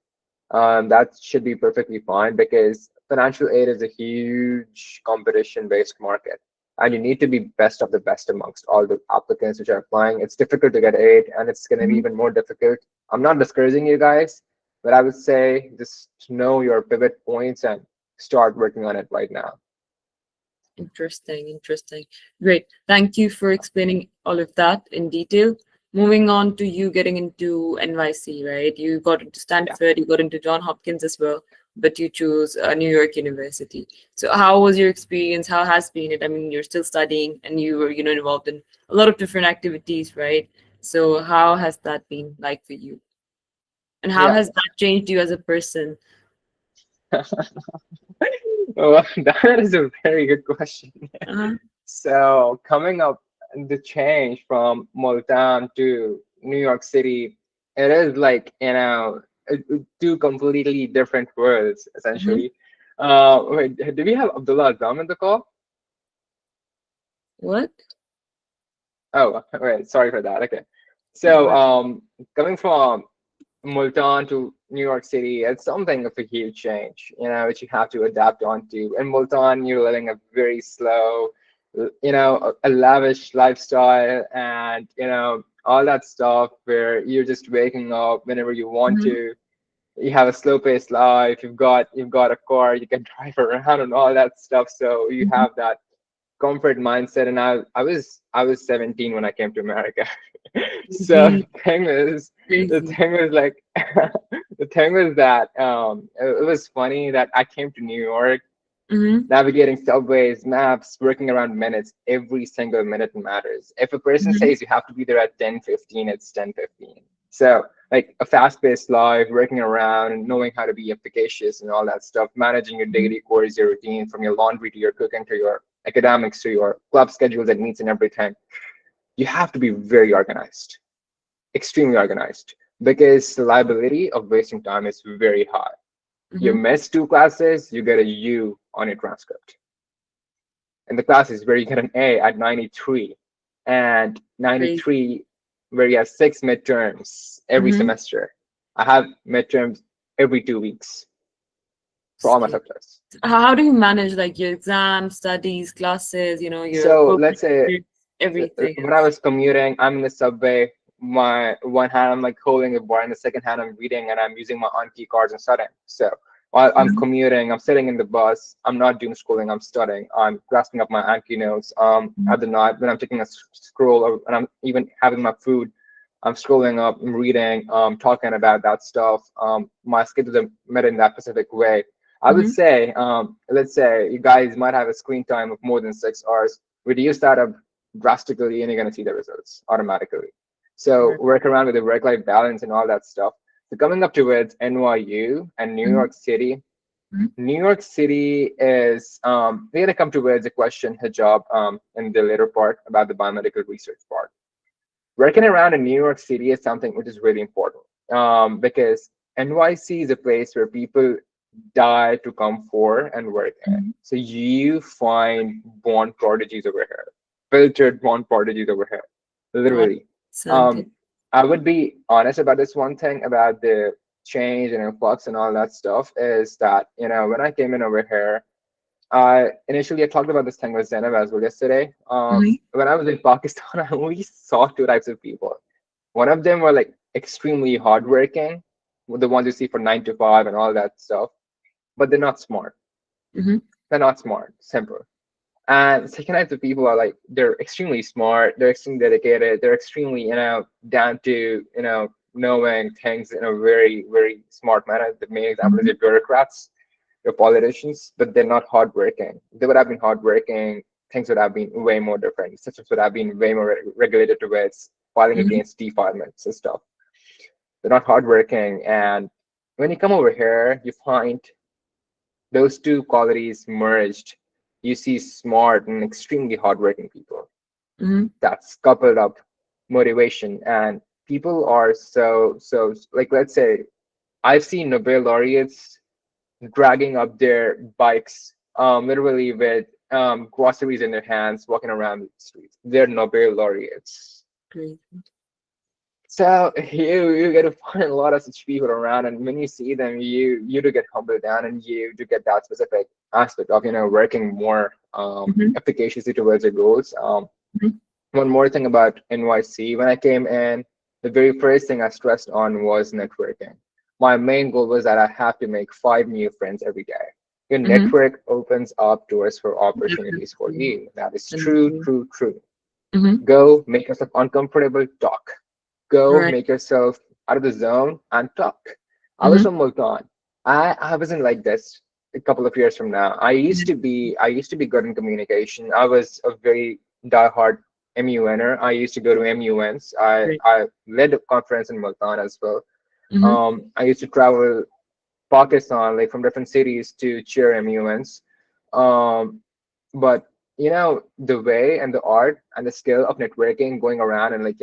That should be perfectly fine because financial aid is a huge competition-based market, and you need to be best of the best amongst all the applicants which are applying. It's difficult to get aid, and it's going to be Mhm. even more difficult. I'm not discouraging you guys, but I would say just know your pivot points and start working on it right now. Interesting. Interesting. Great. Thank you for explaining all of that in detail. moving on to you getting into NYC, right? You got into Yeah. Stanford, you got into John Hopkins as well, but you chose New York University. So how was your experience? How has been it? I mean, you're still studying and you were, involved in a lot of different activities, right? So how has that been like for you? And how Yeah. has that changed you as a person? Well, that is a very good question. Uh-huh. So coming up, the change from Multan to New York City, it is like, two completely different worlds, Hmm. essentially. Wait, do we have Abdullah Azam in the call? What? Oh, wait, sorry for that. Okay. No So, worries. coming from Multan to New York City, it's something of a huge change, which you have to adapt onto. In Multan, you're living a very slow, a lavish lifestyle, and all that stuff where you're just waking up whenever you want Hmm. to. You have a slow-paced life. You've got a car. You can drive around and all that stuff. So you Hmm. have that comfort mindset. And I was 17 when I came to America. So Hmm. the Crazy. thing was like the thing was that it was funny that I came to New York, Hmm. navigating subways, maps, working around minutes. Every single minute matters. If a person Hmm. says you have to be there at 10:15, it's 10:15. So like a fast-paced life, working around and knowing how to be efficacious and all that stuff, managing your daily chores, your routine, from your laundry to your cooking to your academics to your club schedules and meets and everything. You have to be very organized, extremely organized, because the liability of wasting time is very high. You Hmm. miss two classes, you get a U on your transcript. And the classes where you get an A at 93 and Crazy. 93 where you have six midterms every Hmm. semester. I have midterms every 2 weeks for all my subjects. How do you manage like your exams, studies, classes, your So let's say co-curriculars, everything when I else? was commuting, I'm in the subway. My one hand, I'm like holding a bar, and the second hand, I'm reading, and I'm using my on key cards and studying. So while I'm Mhm, commuting, I'm sitting in the bus. I'm not doing schooling. I'm studying. I'm grasping up my Anki notes. mhm, At the night when I'm taking a scroll, or when I'm even having my food, I'm scrolling up, I'm reading, talking about that stuff. My schedules are met in that specific way. I would mhm, say, let's say you guys might have a screen time of more than 6 hours. Reduce that up drastically and you're going to see the results automatically. So right, work around with the work-life balance and all that stuff. So coming up towards NYU and New mhm, York City. mhm, New York City is we're gonna come towards a question hijab in the later part about the biomedical research part. Working around in New York City is something which is really important because NYC is a place where people die to come for and work in. mhm. So you find born prodigies over here, filtered born prodigies over here, No, I literally. understand it. Um, I would be honest about this one thing about the change and influx and all that stuff is that, when I came in over here, initially I talked about this thing with Zainab as well yesterday. Mhm, When I was in Pakistan, I only saw two types of people. One of them were like extremely hardworking, the ones you see for 9 to 5 and all that stuff, but they're not smart. mhm, They're not smart, simple. And second type of people are like they're extremely smart, they're extremely dedicated, they're extremely, down to, knowing things in a very, very smart manner. The main example is mhm, your bureaucrats, your politicians, but they're not hardworking. If they would have been hardworking, things would have been way more different. Systems would have been way more regulated towards filing mhm, against defilements and stuff. They're not hardworking. And when you come over here, you find those two qualities merged. You see smart and extremely hardworking people. mhm, That's coupled up motivation. And people are so, like, let's say, I've seen Nobel laureates dragging up their bikes, literally with groceries in their hands, walking around the streets. They're Nobel laureates. great. So you get to find a lot of such people around, and when you see them, you do get humbled down, and you do get that specific aspect of working more Mhm, efficaciously towards your goals. mhm, One more thing about NYC, when I came in, the very first thing I stressed on was networking. My main goal was that I have to make 5 new friends every day. Your mhm. network opens up doors for opportunities for Definitely. you. That is true, Agree. true, true. Mhm, Go make yourself uncomfortable, talk. Go Right. make yourself out of the zone and talk. I was Mm-hmm. from Multan. I wasn't like this a couple of years from now. I used to be good in communication. I was a very diehard MUNer. I used to go to MUNs. I Right. I led a conference in Multan as well. Mm-hmm. I used to travel Pakistan, like from different cities to cheer MUNs. Um, but the way and the art and the skill of networking, going around and like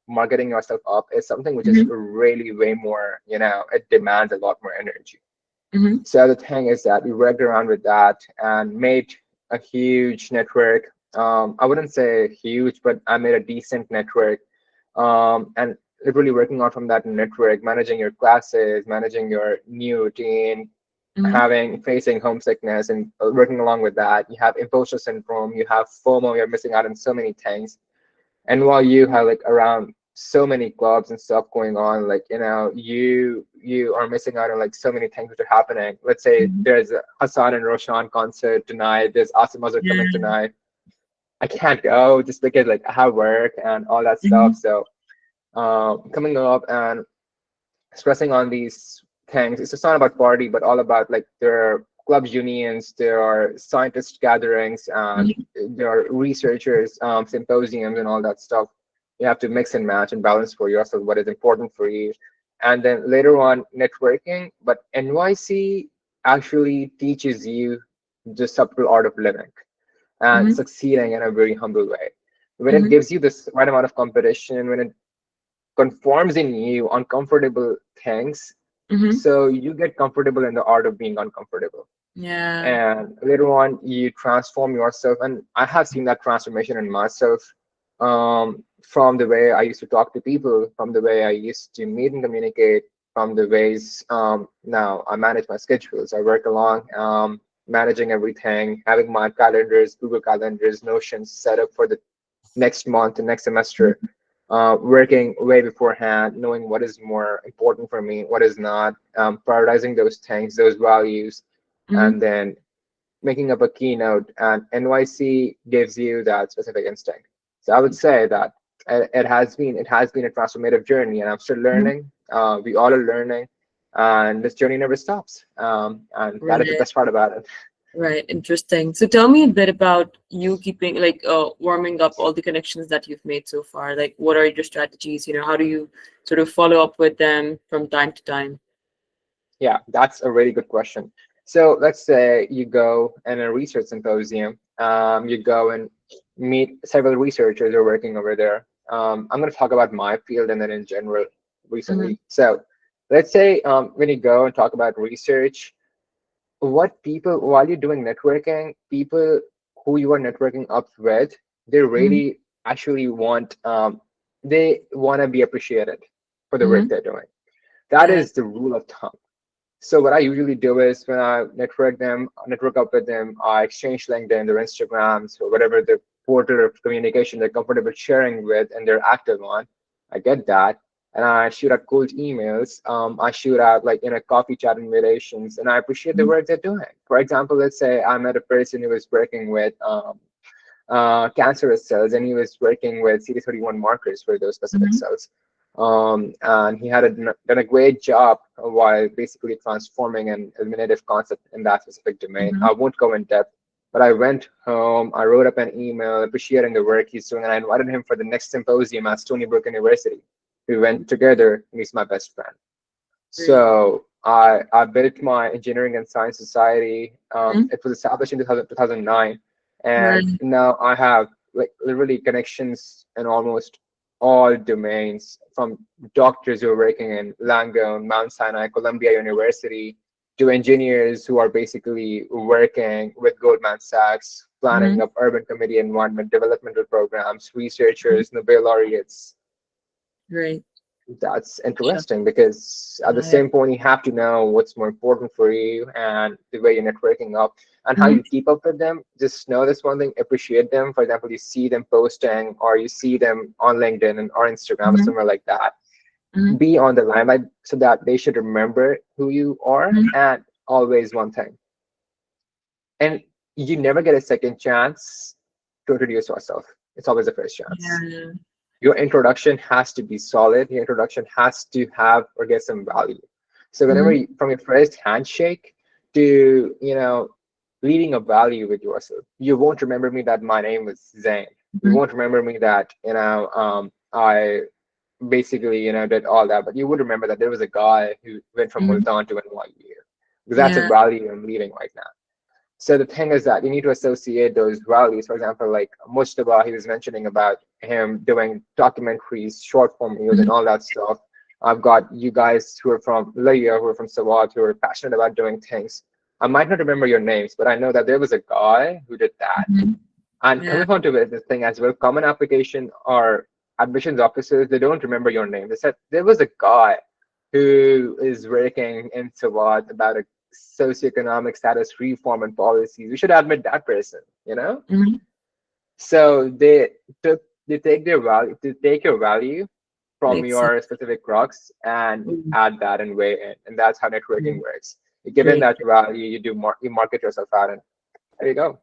marketing yourself up is something which is Mm-hmm. really way more. It demands a lot more energy. Mm-hmm. So the thing is that we worked around with that and made a huge network. I wouldn't say huge, but I made a decent network. And literally working out from that network, managing your classes, managing your new routine, Mm-hmm. having facing homesickness and working along with that. You have imposter syndrome, you have FOMO, you're missing out on so many things. And while you have like around so many clubs and stuff going on, like you are missing out on like so many things which are happening. Let's say Mm-hmm. there's a Hassan and Roshan concert tonight, there's Asimas are coming Yeah. tonight. I can't go just because like I have work and all that stuff. Mm-hmm. So coming up and stressing on these things. It's just not about party, but all about like there are clubs, unions, there are scientist gatherings, and Mm-hmm. there are researchers, symposiums, and all that stuff. You have to mix and match and balance for yourself what is important for you. And then later on, networking. But NYC actually teaches you the subtle art of living and Mm-hmm. succeeding in a very humble way. When it Mm-hmm. gives you this right amount of competition, when it conforms in you uncomfortable things, Mm-hmm. so you get comfortable in the art of being uncomfortable. Yeah. And later on, you transform yourself. And I have seen that transformation in myself, from the way I used to talk to people, from the way I used to meet and communicate, from the ways now I manage my schedules. I work along, managing everything, having my calendars, Google Calendars, Notions set up for the next month and next semester, working way beforehand, knowing what is more important for me, what is not, prioritizing those things, those values, Mm-hmm. and then making up a keynote. And NYC gives you that specific instinct. So I would say that it has been a transformative journey, and I'm still Mm-hmm. learning. We all are learning, and this journey never stops. And that is the Right. best part about it. Right. Interesting. So tell me a bit about you keeping like warming up all the connections that you've made so far. Like what are your strategies? How do you sort of follow up with them from time to time? Yeah, that's a really good question. So let's say you go in a research symposium, you go and meet several researchers who are working over there. I'm going to talk about my field and then in general Mm-hmm. recently. So let's say when you go and talk about research, what people, while you're doing networking, people who you are networking up with, they Mm-hmm. really actually they want to be appreciated for the work Mm-hmm. they're doing. That Yeah. is the rule of thumb. So what I usually do is when I network up with them, I exchange LinkedIn, their Instagrams, or whatever the portal of communication they're comfortable sharing with and they're active on. I get that, and I shoot out cold emails. I shoot out like coffee chat invitations, and I appreciate the Mm-hmm. work they're doing. For example, let's say I met a person who was working with cancerous cells, and he was working with CD31 markers for those specific Mm-hmm. cells. And he had done a great job while basically transforming an eliminative concept in that specific domain. Mm-hmm. I won't go in depth, but I went home, I wrote up an email appreciating the work he's doing, and I invited him for the next symposium at Stony Brook University. We went together, and he's my best friend. Great. So I built my engineering and science society. Mm-hmm. It was established in 2009, and Right. now I have like literally connections in almost all domains, from doctors who are working in Langone, Mount Sinai, Columbia University, to engineers who are basically working with Goldman Sachs, planning Mm-hmm. of urban community environment developmental programs, researchers, Nobel laureates. Great. That's Sure. interesting because at the Yeah. same point, you have to know what's more important for you and the way you're networking up and how Mm-hmm. you keep up with them. Just know this one thing, appreciate them. For example, you see them posting or you see them on LinkedIn and or Instagram or Mm-hmm. somewhere like that. Mm-hmm. Be on the limelight so that they should remember who you are. Mm-hmm. And always one thing. And you never get a second chance to introduce yourself. It's always the first chance. Yeah. your introduction has to be solid. Your introduction has to have or get some value. So whenever Mm-hmm. you, from your first handshake to, leaving a value with yourself, you won't remember me that my name was Zain. You Mm-hmm. won't remember me that, I basically, did all that, but you would remember that there was a guy who went from Mm-hmm. Multan to NYU, because that's a Yeah. value I'm leaving right now. So the thing is that you need to associate those values. For example, like Mustaba, he was mentioning about him doing documentaries, short form videos, and Mm-hmm. all that stuff. I've got you guys who are from Laya, who are from Sawat, who are passionate about doing things. I might not remember your names, but I know that there was a guy who did that. Mm-hmm. And Yeah. coming on to this thing as well, common application or admissions officers, they don't remember your name. They said there was a guy who is working in Sawat about a socioeconomic status reform and policies. We should admit that person. Mm-hmm. So took they take their value, they take your value from Makes sense. your specific rocks and Mm-hmm. add that and weigh in. And that's how networking works. Given Great. that value, you market yourself out, and there you go.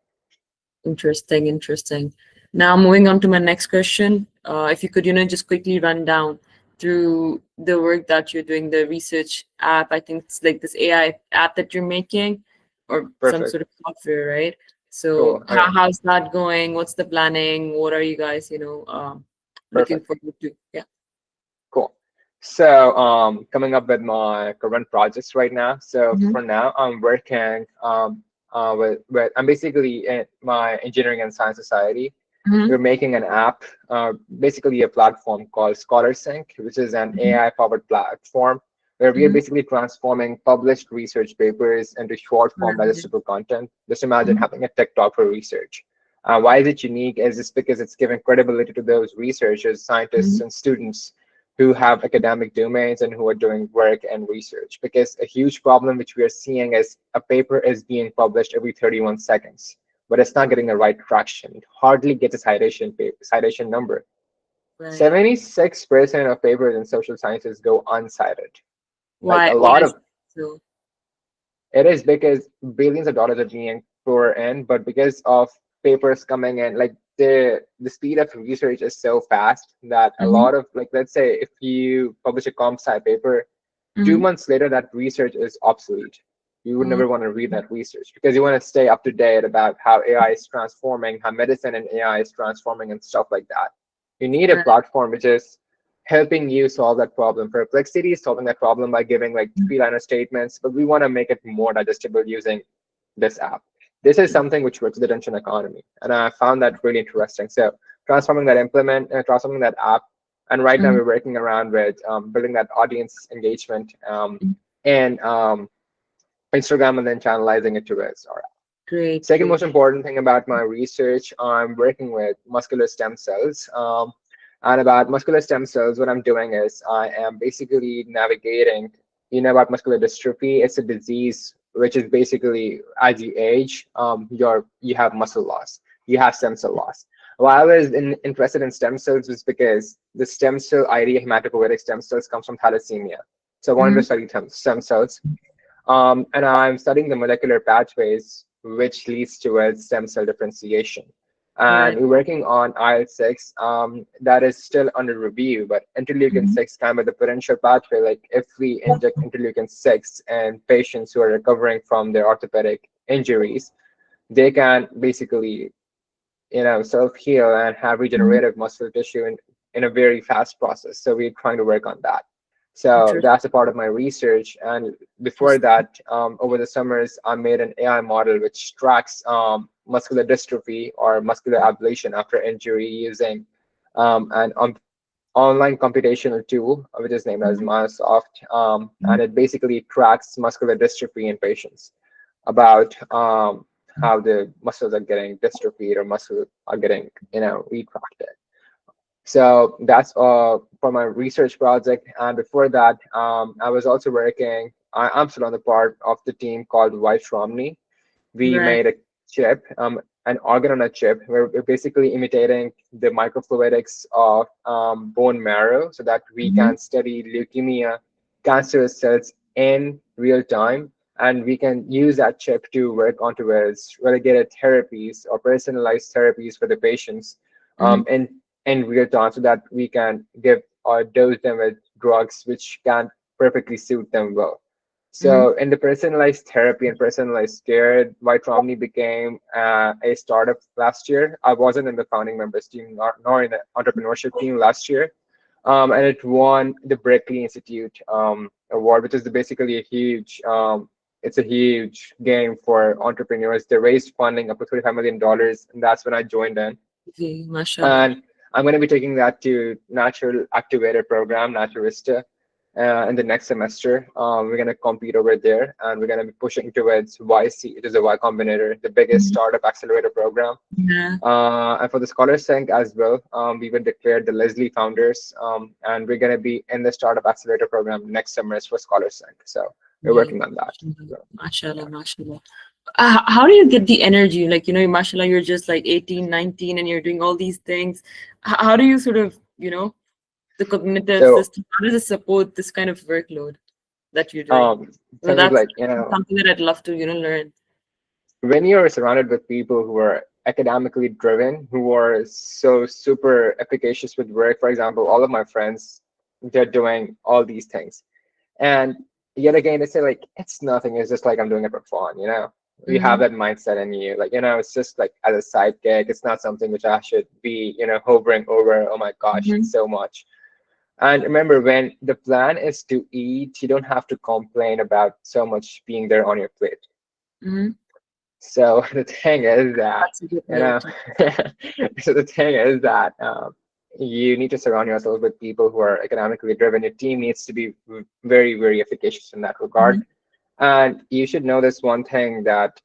Interesting, interesting. Now moving on to my next question. If you could, just quickly run down through the work that you're doing, the research app. I think it's like this AI app that you're making, or some Perfect. sort of software, right? So Cool. Okay. how's that going? What's the planning? What are you guys, looking Perfect. forward to? Yeah. Cool. So, coming up with my current projects right now. So Mm-hmm. for now, I'm working with I'm basically in my engineering and science society. Mm-hmm. We're making an app, basically a platform called ScholarSync, which is an AI-powered platform where we are Mm-hmm. basically transforming published research papers into short-form Right. digestible content. Just imagine Mm-hmm. having a TikTok for research. Why is it unique? Is just because it's giving credibility to those researchers, scientists, Mm-hmm. and students who have academic domains and who are doing work and research. Because a huge problem which we are seeing is a paper is being published every 31 seconds, but it's not getting the right traction. It hardly gets a citation number. Right. 76% of papers in social sciences go uncited. Like a Why lot is of so? it is because billions of dollars are being poured in, but because of papers coming in, like the speed of research is so fast that a Mm-hmm. lot of, like, let's say if you publish a comp sci paper, two Mm-hmm. months later that research is obsolete. You would never want to read that research because you want to stay up to date about how AI is transforming, how medicine and AI is transforming, and stuff like that. You need a Right. platform which is helping you solve that problem. Perplexity is solving that problem by giving like three-liner statements, but we want to make it more digestible using this app. This is something which works with the attention economy, and I found that really interesting. So transforming that app, and right now Mm-hmm. we're working around with building that audience engagement and Instagram, and then channelizing it to its app. Great, Second great. most important thing about my research, I'm working with muscular stem cells. And about muscular stem cells, what I'm doing is I am basically navigating, about muscular dystrophy. It's a disease which is basically as you age, you have muscle loss, you have stem cell loss. Why I was interested in stem cells was because the stem cell idea, hematopoietic stem cells, comes from thalassemia. So I wanted to Mm-hmm. study stem cells. And I'm studying the molecular pathways which leads towards stem cell differentiation. And Right. we're working on IL-6 that is still under review, but interleukin Mm-hmm. 6 kind of the potential pathway. Like if we inject interleukin 6 in patients who are recovering from their orthopedic injuries, they can basically, self-heal and have Mm-hmm. regenerative muscle tissue in a very fast process. So we're trying to work on that. So Interesting. that's a part of my research. And before that, over the summers, I made an AI model which tracks muscular dystrophy or muscular ablation after injury using an online computational tool, which is named as Mhm. Microsoft. Mhm. And it basically tracks muscular dystrophy in patients about how the muscles are getting dystrophied or muscles are getting, retracted. So that's for my research project. And before that, I was also working. I'm still on the part of the team called White Romney. We Right. made a chip, an organ on a chip, where we're basically imitating the microfluidics of bone marrow so that we Mhm. can study leukemia, cancerous cells in real time. And we can use that chip to work on towards relegated therapies or personalized therapies for the patients Mhm. in in real time so that we can give or dose them with drugs which can perfectly suit them well. Mm-hmm. So in the personalized therapy and personalized care, White Romney became a startup last year. I wasn't in the founding members team, nor in the entrepreneurship team last year. And it won the Berkeley Institute award, which is basically a huge, it's a huge game for entrepreneurs. They raised funding up to $35 million, and that's when I joined in. Okay, mashallah. And I'm going to be taking that to Natural Activator Program, Naturista, in the next semester. We're going to compete over there, and we're going to be pushing towards YC. It is a Y Combinator, the biggest Mhm. startup accelerator program. Yeah. And for the Scholars Sync as well, we will declare the Leslie founders, and we're going to be in the Startup Accelerator program next semester for Scholars Sync. So we're Yeah. working on that. So, Mashallah, yeah. mashallah. How do you get the energy? Like, mashallah, you're just like 18, 19, and you're doing all these things. How do you sort of, the cognitive So system, how does it support this kind of workload that you're doing? um, So thing is that's like, something that I'd love to, learn. when you're surrounded with people who are academically driven, who are so super efficacious with work, for example, all of my friends, they're doing all these things. And yet again, they say like, it's nothing. It's just like I'm doing it for fun. You have Mm-hmm. that mindset in you. Like, it's just like as a side gig. It's not something which I should be, hovering over. Oh my gosh, Mm-hmm. it's so much. And remember, when the plan is to eat, you don't have to complain about so much being there on your plate. Mm-hmm. So the thing is that, That's a good you know, note. so the thing is that you need to surround yourself with people who are economically driven. Your team needs to be very, very efficacious in that regard. Mm-hmm. And you should know this one thing that,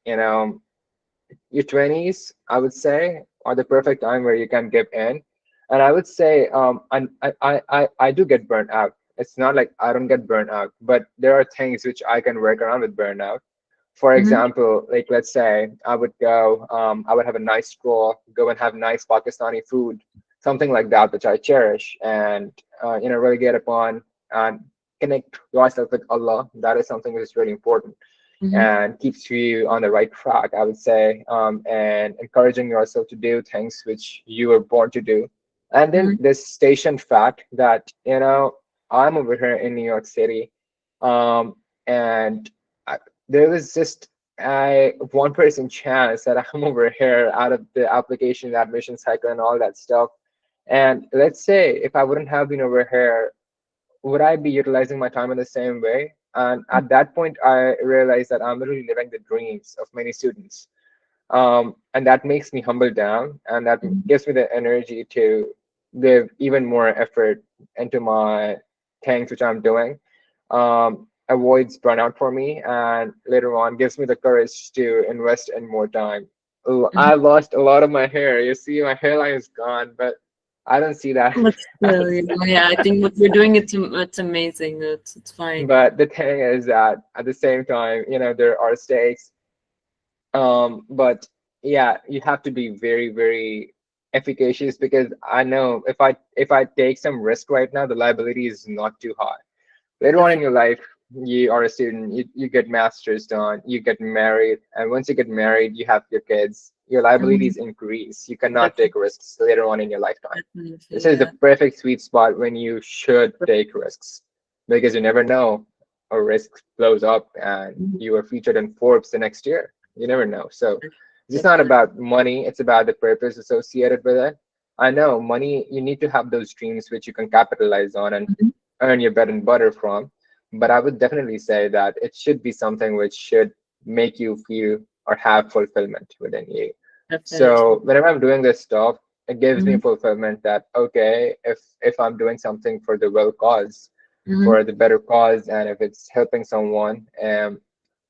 your 20s, I would say, are the perfect time where you can give in. And I would say, I do get burnt out. It's not like I don't get burnt out, but there are things which I can work around with burnout. For Mm-hmm. example, like let's say I would have a nice stroll, go and have nice Pakistani food, something like that, which I cherish, and really get upon and connect yourself with Allah. That is something that is really important Mm-hmm. and keeps you on the right track, I would say, and encouraging yourself to do things which you were born to do. And then Mm-hmm. this station fact that, I'm over here in New York City, and I, there was just a 1% chance that I'm over here out of the application, admission cycle, and all that stuff. And let's say if I wouldn't have been over here, would I be utilizing my time in the same way? And at that point, I realized that I'm literally living the dreams of many students. And that makes me humble down, and that Mm-hmm. gives me the energy to give even more effort into my things which I'm doing. Avoids burnout for me, and later on gives me the courage to invest in more time. I lost a lot of my hair. You see, my hairline is gone, but I don't see that But still, as yeah, I think what you're doing, it's amazing. It's fine. But the thing is that at the same time, there are stakes. But yeah, you have to be very, very efficacious because I know if I take some risk right now, the liability is not too high. Later on in Definitely. your life, you are a student, you get masters done, you get married, and once you get married, you have your kids, your Mm-hmm. liabilities increase. You cannot take Definitely. risks later on in your lifetime. This Definitely. is the Yeah. perfect sweet spot when you should take risks because you never know, a risk blows up and Mhm. you are featured in Forbes the next year. You never know. So it's just not Definitely. about money, it's about the purpose associated with it. I know money, you need to have those dreams which you can capitalize on and Mhm. earn your bread and butter from. But I would definitely say that it should be something which should make you feel or have fulfillment within you. Definitely. So whenever I'm doing this stuff, it gives me Mm-hmm. fulfillment that okay, if I'm doing something for the well cause, Mm-hmm. for the better cause, and if it's helping someone,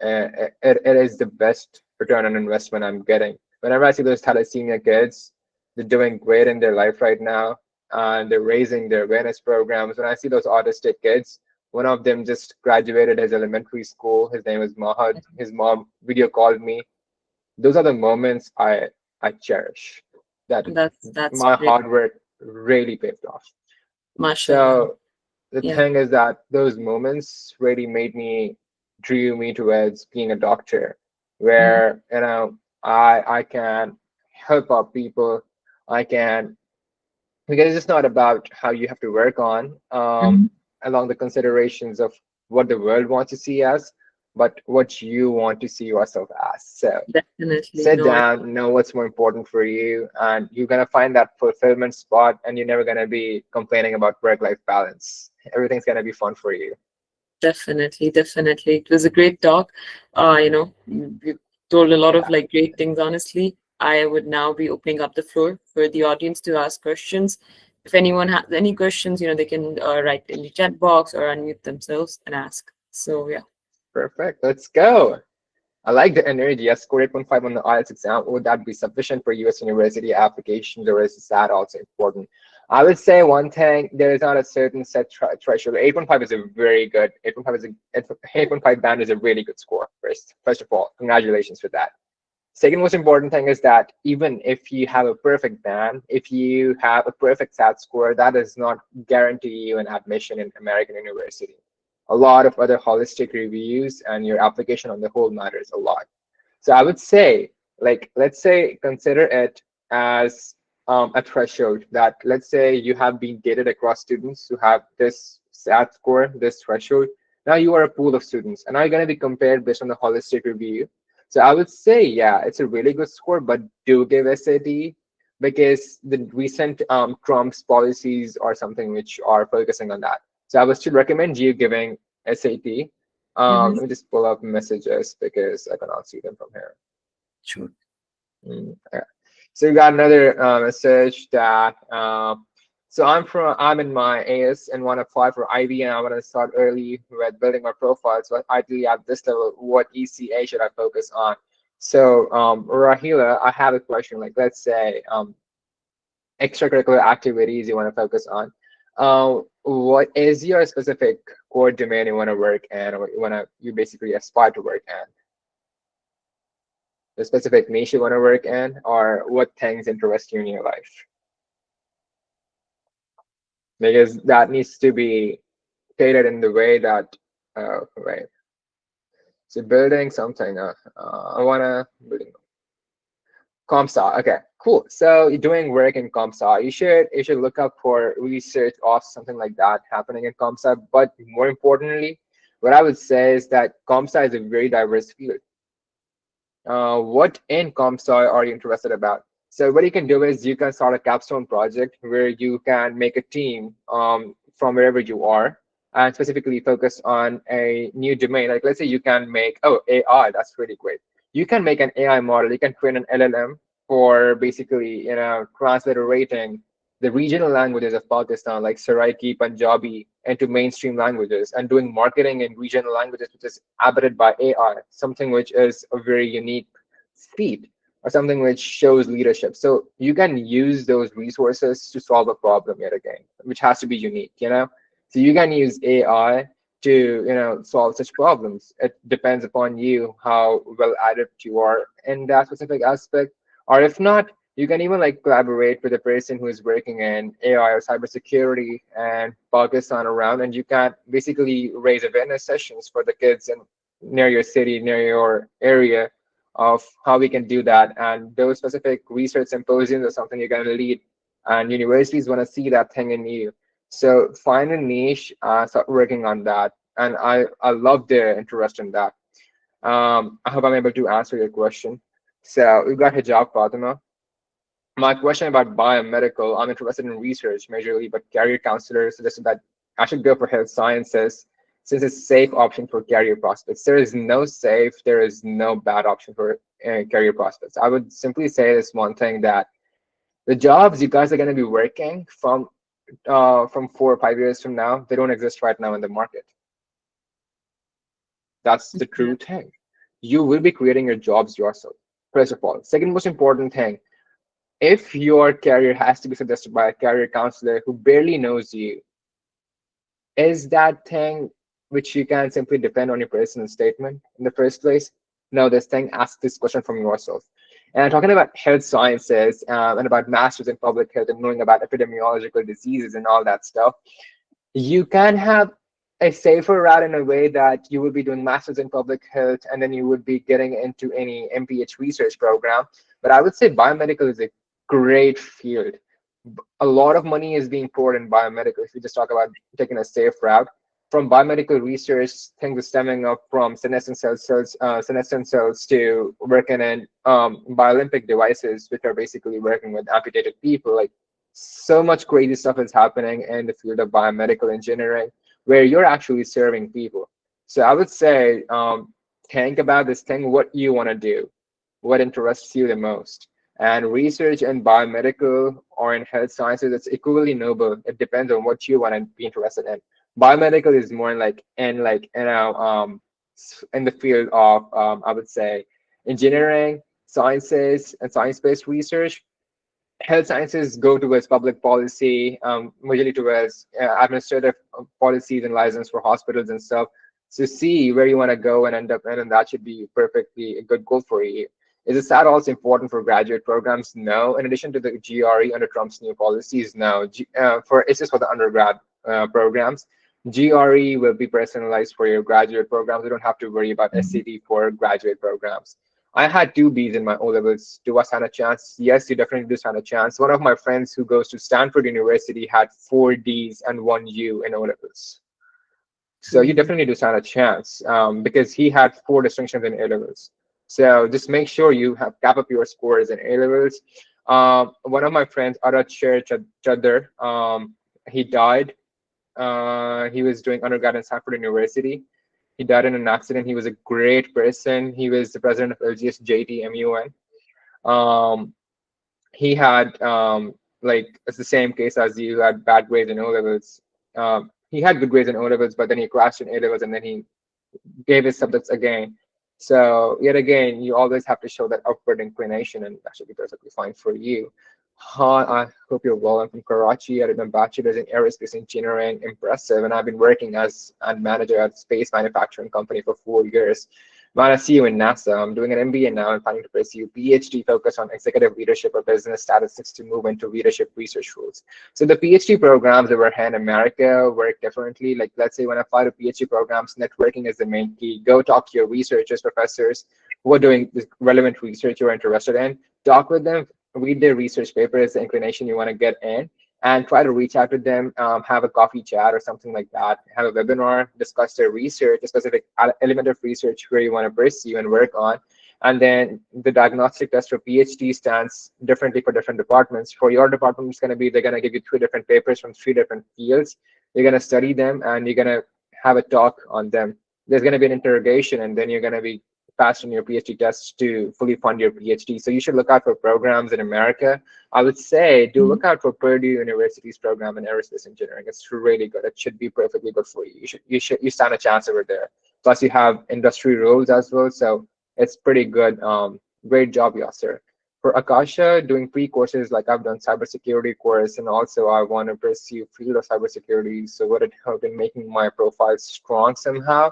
it is the best return on investment I'm getting. Whenever I see those thalassemia kids, they're doing great in their life right now, and they're raising their awareness programs. When I see those autistic kids, one of them just graduated his elementary school. His name is Mahad. His mom video called me. Those are the moments I cherish. That That's my great. hard work really paid off. Mashallah. So the Yeah. thing is that those moments really drew me towards being a doctor, Mm-hmm. where I can help out people. I can because it's not about how you have to work on Mhm. along the considerations of what the world wants to see as, but what you want to see yourself as. So Definitely. sit No, I down, know what's more important for you, and you're gonna find that fulfillment spot, and you're never gonna be complaining about work-life balance. Everything's gonna be fun for you. definitely, definitely. It was a great talk. You told a lot of Yeah, like great things, honestly. I would now be opening up the floor for the audience to ask questions. If anyone has any questions, they can write in the chat box or unmute themselves and ask. So yeah. perfect. Let's go. I like the energy. I scored 8.5 on the IELTS exam. Would that be sufficient for US university applications, or is that also important? I would say one thing, there is not a certain set threshold. 8.5 is a very good, 8.5 is a 8.5 band is a really good score, first of all. Congratulations for that. Second most important thing is that even if you have a perfect band, if you have a perfect SAT score, that does not guarantee you an admission in American university. A lot of other holistic reviews and your application on the whole matters a lot. So I would say, like, let's say, consider it as a threshold that, let's say, you have been gated across students who have this SAT score, this threshold. Now you are a pool of students, and now you're going to be compared based on the holistic review. So I would say, yeah, it's a really good score, but do give SAT because the recent Trump's policies are something which are focusing on that. So I would still recommend you giving SAT. Mm-hmm. Let me just pull up messages because I cannot see them from here. Sure. Okay. So you got another message that so I'm in my AS and want to apply for IB, and I want to start early with building my profile. So ideally at this level, what ECA should I focus on? So Rahila, I have a question. Like, let's say extracurricular activities you want to focus on. What is your specific core domain you want to work in, or you basically aspire to work in? The specific niche you want to work in, or what things interest you in your life? Because that needs to be tailored in the way that, right. So building something, I want to building ComSci. Okay, cool. So you're doing work in ComSci. You should look up for research of something like that happening in ComSci. But more importantly, what I would say is that ComSci is a very diverse field. What in ComSci are you interested about? So what you can do is you can start a capstone project where you can make a team from wherever you are and specifically focus on a new domain. Like let's say you can make, oh, AI, that's really great. You can make an AI model. You can train an LLM for basically, transliterating the regional languages of Pakistan, like Saraiki, Punjabi, into mainstream languages and doing marketing in regional languages, which is abated by AI, something which is a very unique feat or something which shows leadership. So you can use those resources to solve a problem yet again, which has to be unique. So you can use AI to, solve such problems. It depends upon you how well adept you are in that specific aspect. Or if not, you can even like collaborate with a person who is working in AI or cybersecurity and Pakistan around, and you can basically raise awareness sessions for the kids in near your city, near your area, of how we can do that. And those specific research symposiums are something you're going to lead, and universities want to see that thing in you. So find a niche, start working on that, and I love the interest in that. I hope I'm able to answer your question. So we got hijab, Fatima. My question about biomedical, I'm interested in research majorly, but career counselors suggested that I should go for health sciences since it's a safe option for career prospects. There is no safe, there is no bad option for career prospects. I would simply say this one thing, that the jobs you guys are going to be working from 4 or 5 years from now, they don't exist right now in the market. That's the Yeah. true thing. You will be creating your jobs yourself, first of all. Second most important thing, if your career has to be suggested by a career counselor who barely knows you, is that thing which you can simply depend on your personal statement in the first place? No, this thing, ask this question from yourself. And talking about health sciences and about masters in public health and knowing about epidemiological diseases and all that stuff, you can have a safer route in a way that you will be doing masters in public health and then you would be getting into any MPH research program. But I would say biomedical is a great field. A lot of money is being poured in biomedical. If you just talk about taking a safe route, from biomedical research, things are stemming up from senescent cells to working in Biolympic devices, which are basically working with amputated people. Like, so much crazy stuff is happening in the field of biomedical engineering, where you're actually serving people. So I would say, think about this thing, what you want to do, what interests you the most. And research in biomedical or in health sciences, it's equally noble. It depends on what you want to be interested in. Biomedical is more in the field of I would say engineering, sciences, and science-based research. Health sciences go towards public policy, usually towards administrative policies and license for hospitals and stuff. So see where you want to go and end up in, and that should be perfectly a good goal for you. Is that also important for graduate programs? No. In addition to the GRE under Trump's new policies, no. For it's just for the undergrad programs. GRE will be personalized for your graduate programs. You don't have to worry about SCT for graduate programs. I had two Bs in my O levels. Do I stand a chance? Yes, you definitely do stand a chance. One of my friends who goes to Stanford University had four Ds and one U in O levels. So you definitely do stand a chance because he had four distinctions in A levels. So just make sure you have cap up your scores in A levels. One of my friends, Arad Sher Chadar, he died. He was doing undergrad in Stanford University. He died in an accident. He was a great person. He was the president of LGS JTMUN. Um, he had like it's the same case as you, had bad grades in O levels. He had good grades in O levels, but then he crashed in A levels, and then he gave his subjects again. So yet again, you always have to show that upward inclination, and that should be perfectly fine for you. Hi, I hope you're well. I'm from Karachi. I did my bachelor's in aerospace engineering. Impressive. And I've been working as a manager at a space manufacturing company for 4 years. Man, I see you in NASA. I'm doing an MBA now and planning to pursue PhD focused on executive leadership or business statistics to move into leadership research roles. So the PhD programs that were here in America work differently. Like, let's say when I apply to PhD programs, networking is the main key. Go talk to your researchers, professors who are doing this relevant research you're interested in. Talk with them, read their research papers, the inclination you want to get in, and try to reach out to them, have a coffee chat or something like that, have a webinar, discuss their research, a specific element of research where you want to pursue and work on. And then the diagnostic test for PhD stands differently for different departments. For your department, it's going to be, they're going to give you three different papers from three different fields. You're going to study them and you're going to have a talk on them. There's going to be an interrogation, and then you're going to be passed on your PhD tests to fully fund your PhD. So you should look out for programs in America. I would say do look out for Purdue University's program in aerospace engineering. It's really good. It should be perfectly good for you. You stand a chance over there. Plus you have industry roles as well. So it's pretty good. Great job, Yasser. For Akasha, doing pre-courses, like I've done cybersecurity course, and also I want to pursue field of cybersecurity. So would it help in making my profile strong somehow?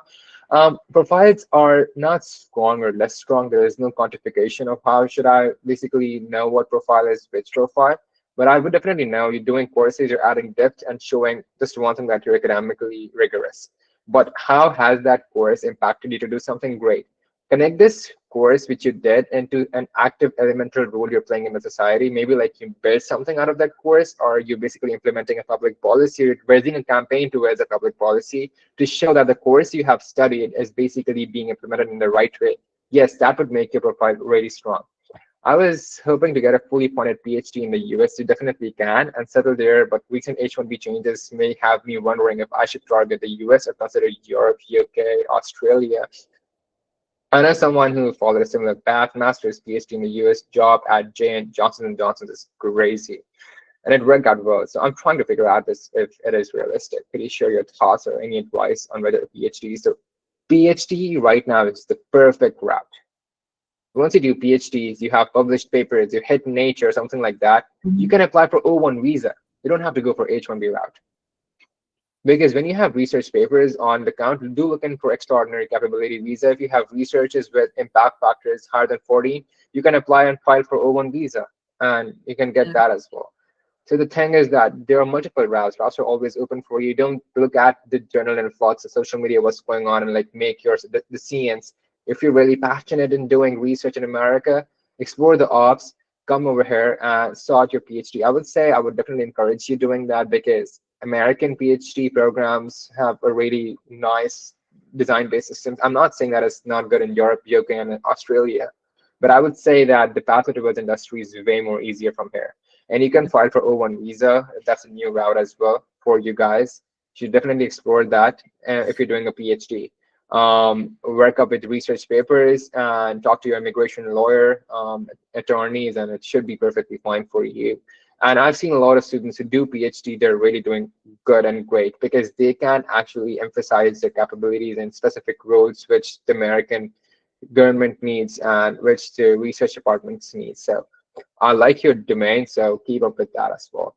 Profiles are not strong or less strong. There is no quantification of how should I basically know what profile is which profile. But I would definitely know you're doing courses, you're adding depth and showing just one thing, that you're academically rigorous. But how has that course impacted you to do something great? Connect this course which you did into an active elemental role you're playing in the society. Maybe like you build something out of that course, or you're basically implementing a public policy, you're raising a campaign towards a public policy to show that the course you have studied is basically being implemented in the right way. Yes, that would make your profile really strong. I was hoping to get a fully funded PhD in the US. You definitely can and settle there, but recent H-1B changes may have me wondering if I should target the US or consider Europe, UK, Australia. I know someone who followed a similar path, master's PhD in the US, job at Johnson and Johnson is crazy. And it worked out well. So I'm trying to figure out this if it is realistic. Could you share your thoughts or any advice on whether a PhD? So PhD right now is the perfect route. Once you do PhDs, you have published papers, you hit Nature or something like that, you can apply for O1 visa. You don't have to go for H1B route. Because when you have research papers on the count, do look in for extraordinary capability visa. If you have researches with impact factors higher than 40, you can apply and file for O1 visa, and you can get that as well. So the thing is that there are multiple routes. Routes are always open for you. Don't look at the journal influx of social media, what's going on, and like make your the science. If you're really passionate in doing research in America, explore the ops, come over here and start your PhD. I would say I would definitely encourage you doing that because American PhD programs have a really nice design-based systems. I'm not saying that it's not good in Europe, UK, and Australia, but I would say that the pathway towards industry is way more easier from here. And you can file for O1 visa if that's a new route as well for you guys. You should definitely explore that if you're doing a PhD. Work up with research papers and talk to your immigration lawyer, attorneys, and it should be perfectly fine for you. And I've seen a lot of students who do PhD, they're really doing good and great because they can actually emphasize their capabilities in specific roles which the American government needs and which the research departments need. So I like your domain, so keep up with that as well.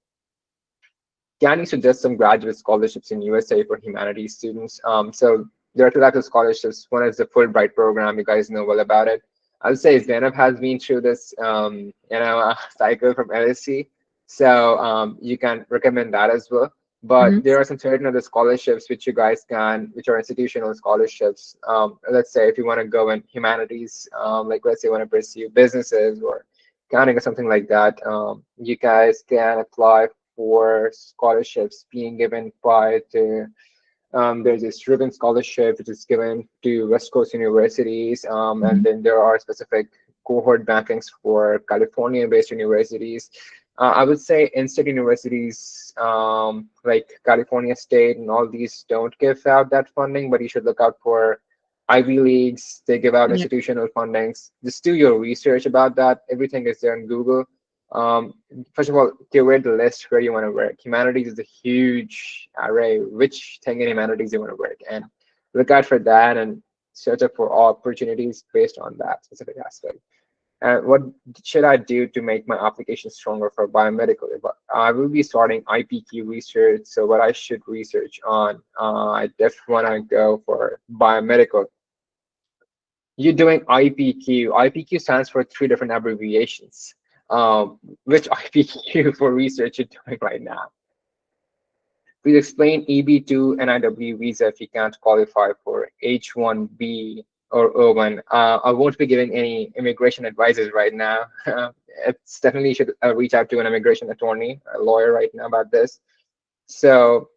Can you suggest some graduate scholarships in USA for humanities students? So there are two types of scholarships. One is the Fulbright program. You guys know well about it. I would say Zainab has been through this, cycle from LSE, so you can recommend that as well. But Mhm. there are some certain other scholarships which you guys can, which are institutional scholarships. Let's say if you want to go in humanities, like let's say you want to pursue businesses or accounting or something like that, you guys can apply for scholarships being given by the there's a student scholarship which is given to West Coast universities, and Mhm. then there are specific cohort bankings for California-based universities. I would say in-state universities like California State and all these don't give out that funding, but you should look out for Ivy Leagues. They give out Yeah. institutional fundings. Just do your research about that. Everything is there on Google. Um, First of all, curate the list where you want to work. Humanities is a huge array, which thing in humanities you want to work, and look out for that and search up for all opportunities based on that specific aspect. And what should I do to make my application stronger for biomedical? I will be starting IPQ research, so what I should research on, I definitely want to go for biomedical. You're doing IPQ. IPQ stands for three different abbreviations. Which IPQ for research you're doing right now? Please explain EB2 NIW visa if you can't qualify for H1B or O1. I won't be giving any immigration advices right now. It's definitely should reach out to an immigration attorney, a lawyer right now about this. So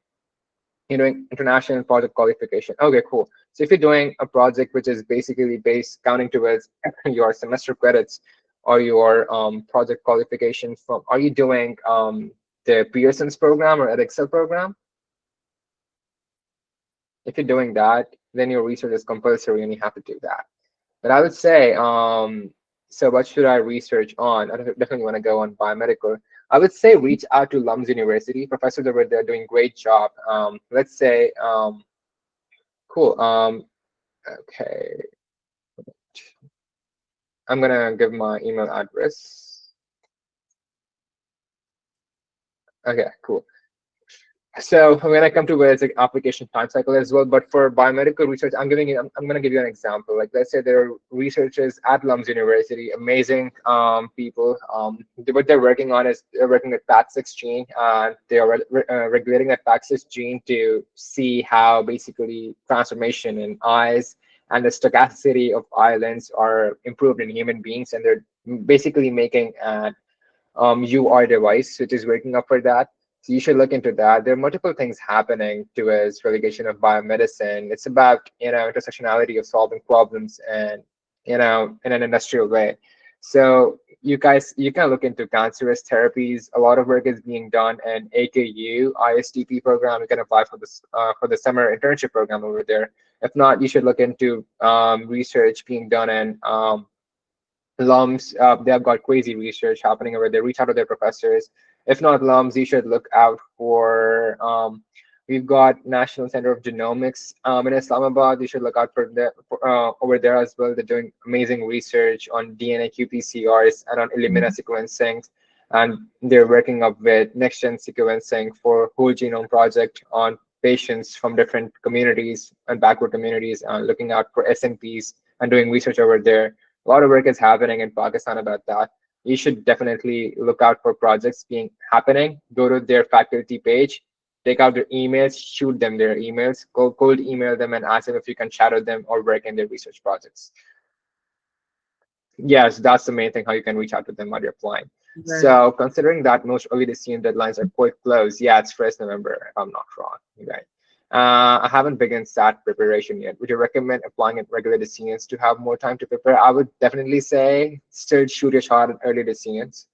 you're doing international project qualification. Okay, cool. So if you're doing a project which is basically based counting towards your semester credits or your project qualification from, are you doing the Pearson's program or Edexcel program? If you're doing that, then your research is compulsory and you have to do that. But I would say, so what should I research on? I definitely want to go on biomedical. I would say reach out to Lum's University. Professors over there doing great job. Let's say, cool. Okay, I'm gonna give my email address. Okay, cool. So when I come to where it's like application time cycle as well, but for biomedical research, I'm going to give you an example. Like let's say there are researchers at Lum's University, amazing people. What they're working on is they're working with PAX6 gene. They are regulating that PAX6 gene to see how basically transformation in eyes and the stochasticity of eye lens are improved in human beings, and they're basically making an UR device, which is working up for that. So you should look into that. There are multiple things happening to its relegation of biomedicine. It's about, intersectionality of solving problems and, in an industrial way. So you guys, you can look into cancerous therapies. A lot of work is being done in AKU ISTP program. You can apply for the summer internship program over there. If not, you should look into research being done in LUMS. They have got crazy research happening over there. Reach out to their professors. If not LUMS, you should look out for. We've got National Center of Genomics in Islamabad. You should look out for over there as well. They're doing amazing research on DNA qPCRs and on Illumina sequencing, and they're working up with next-gen sequencing for whole genome project on patients from different communities and backward communities, looking out for SNPs and doing research over there. A lot of work is happening in Pakistan about that. You should definitely look out for projects being happening. Go to their faculty page, take out their emails, shoot them their emails, cold email them and ask them if you can shadow them or work in their research projects. Yes, that's the main thing, how you can reach out to them while you're applying. Right. So considering that most early decision deadlines are quite close, yeah, it's 1st November, if I'm not wrong. Right. I haven't begun SAT preparation yet. Would you recommend applying at regular decisions to have more time to prepare? I would definitely say still shoot your shot at early decisions.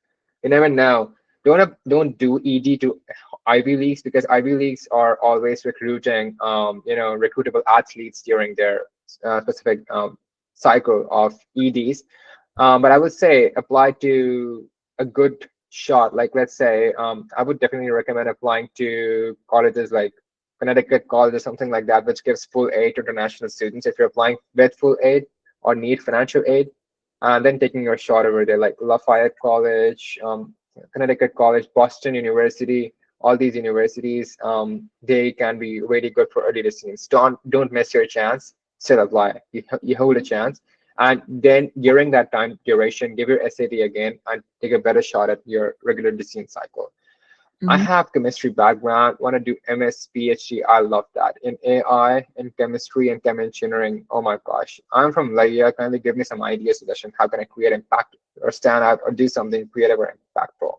You never know. Don't do ED to Ivy Leagues, because Ivy Leagues are always recruiting recruitable athletes during their specific cycle of EDs. But I would say apply to a good shot. Like, let's say, I would definitely recommend applying to colleges like Connecticut College or something like that, which gives full aid to international students if you're applying with full aid or need financial aid. And then taking your shot over there, like Lafayette College, Connecticut College, Boston University, all these universities, they can be really good for early decisions. Don't miss your chance. Still apply. You hold a chance, and then during that time duration, give your SAT again and take a better shot at your regular decision cycle. I Mm-hmm. have chemistry background, want to do MS, PhD. I love that in AI, in chemistry, and chem engineering. Oh my gosh, I'm from Laia. Kindly give me some ideas, suggestion. How can I create impact or stand out or do something creative or impactful?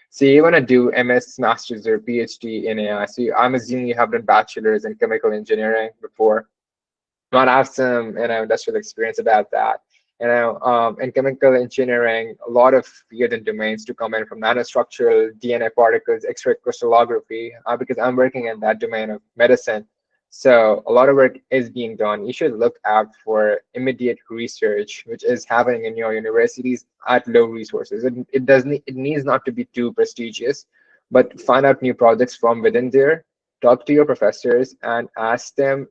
So you want to do MS, Masters, or PhD in AI. So I'm assuming you have done bachelor's in chemical engineering before. Might have some industrial experience about that. In chemical engineering, a lot of fields and domains to come in, from nanostructural, DNA particles, X-ray crystallography, because I'm working in that domain of medicine. So a lot of work is being done. You should look out for immediate research, which is happening in your universities at low resources. It needs not to be too prestigious, but find out new projects from within there. Talk to your professors and ask them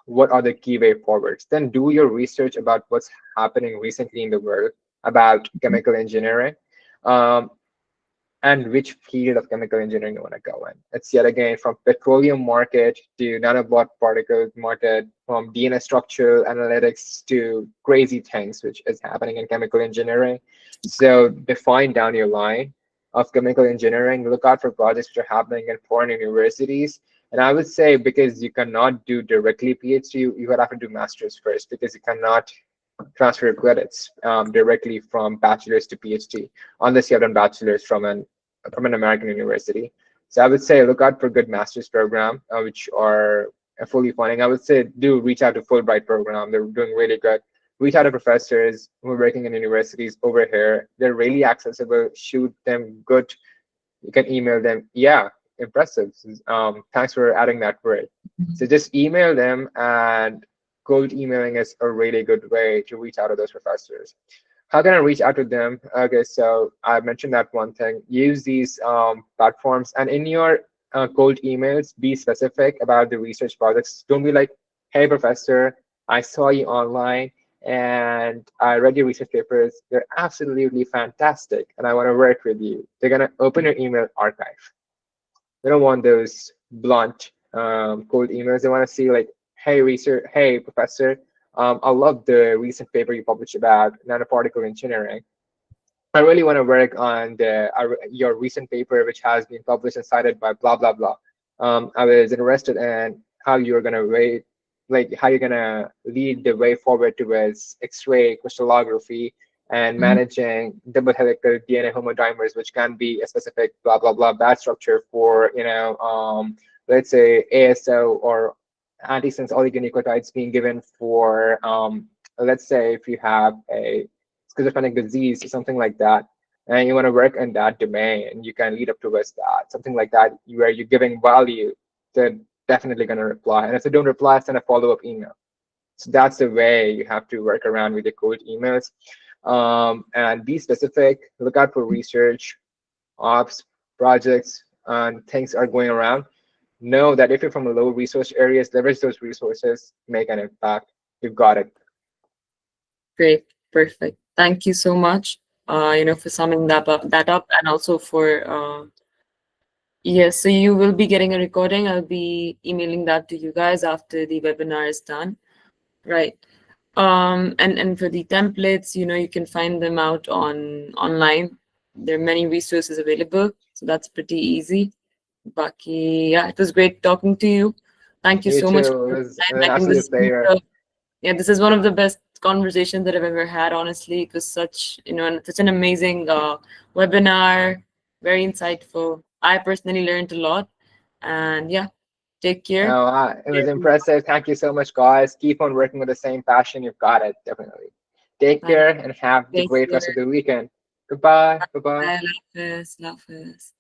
what are the key way forwards. Then do your research about what's happening recently in the world about chemical engineering, um, and which field of chemical engineering you want to go in. It's yet again from petroleum market to nanobot particle market, from DNA structural analytics to crazy things, which is happening in chemical engineering. So define down your line of chemical engineering. Look out for projects which are happening in foreign universities. And I would say, because you cannot do directly PhD, you would have to do master's first, because you cannot transfer credits directly from bachelor's to PhD unless you have done bachelor's from an American university. So I would say look out for good master's program, which are fully funding. I would say do reach out to Fulbright program. They're doing really good. Reach out to professors who are working in universities over here. They're really accessible. Shoot them good. You can email them. Yeah, impressive. Thanks for adding that word. So just email them, and cold emailing is a really good way to reach out to those professors. How can I reach out to them? Okay, so I mentioned that one thing. Use these platforms, and in your cold emails, be specific about the research projects. Don't be like, "Hey, professor, I saw you online and I read your research papers. They're absolutely fantastic, and I want to work with you." They're gonna open your email archive. They don't want those blunt, cold emails. They want to see like, "Hey, research, hey, professor, I love the recent paper you published about nanoparticle engineering. I really want to work on your recent paper, which has been published and cited by blah blah blah. I was interested in how you're gonna rate, like how you're gonna lead the way forward towards X-ray crystallography and Mm-hmm. managing double helical DNA homodimers, which can be a specific blah blah blah bad structure for let's say ASO or antisense oligonucleotides being given for let's say if you have a schizophrenic disease or something like that, and you want to work in that domain, and you can lead up towards that, something like that, where you're giving value, they're definitely going to reply. And if they don't reply, send a follow-up email. So that's the way you have to work around with the cold emails. And be specific. Look out for research, ops, projects, and things are going around. Know that if you're from a low resource areas, leverage those resources, make an impact. You've got it. Great, perfect. Thank you so much. For summing that up, and also for yes. So you will be getting a recording. I'll be emailing that to you guys after the webinar is done. Right. And for the templates, you can find them out online. There are many resources available, so that's pretty easy. Baki, yeah, it was great talking to you. Thank you You so much too. for It your was time. an I think this absolute is one of pleasure. the, yeah, this is one of the best conversations that I've ever had. Honestly, it was such, such an amazing webinar, very insightful. I personally learned a lot, and yeah, take care. Oh, it was impressive. Thank you so much, guys. Keep on working with the same passion. You've got it, definitely. Take Bye. care and have the Take great rest care. of the weekend. Goodbye. Bye bye. Bye. Love this. Love this.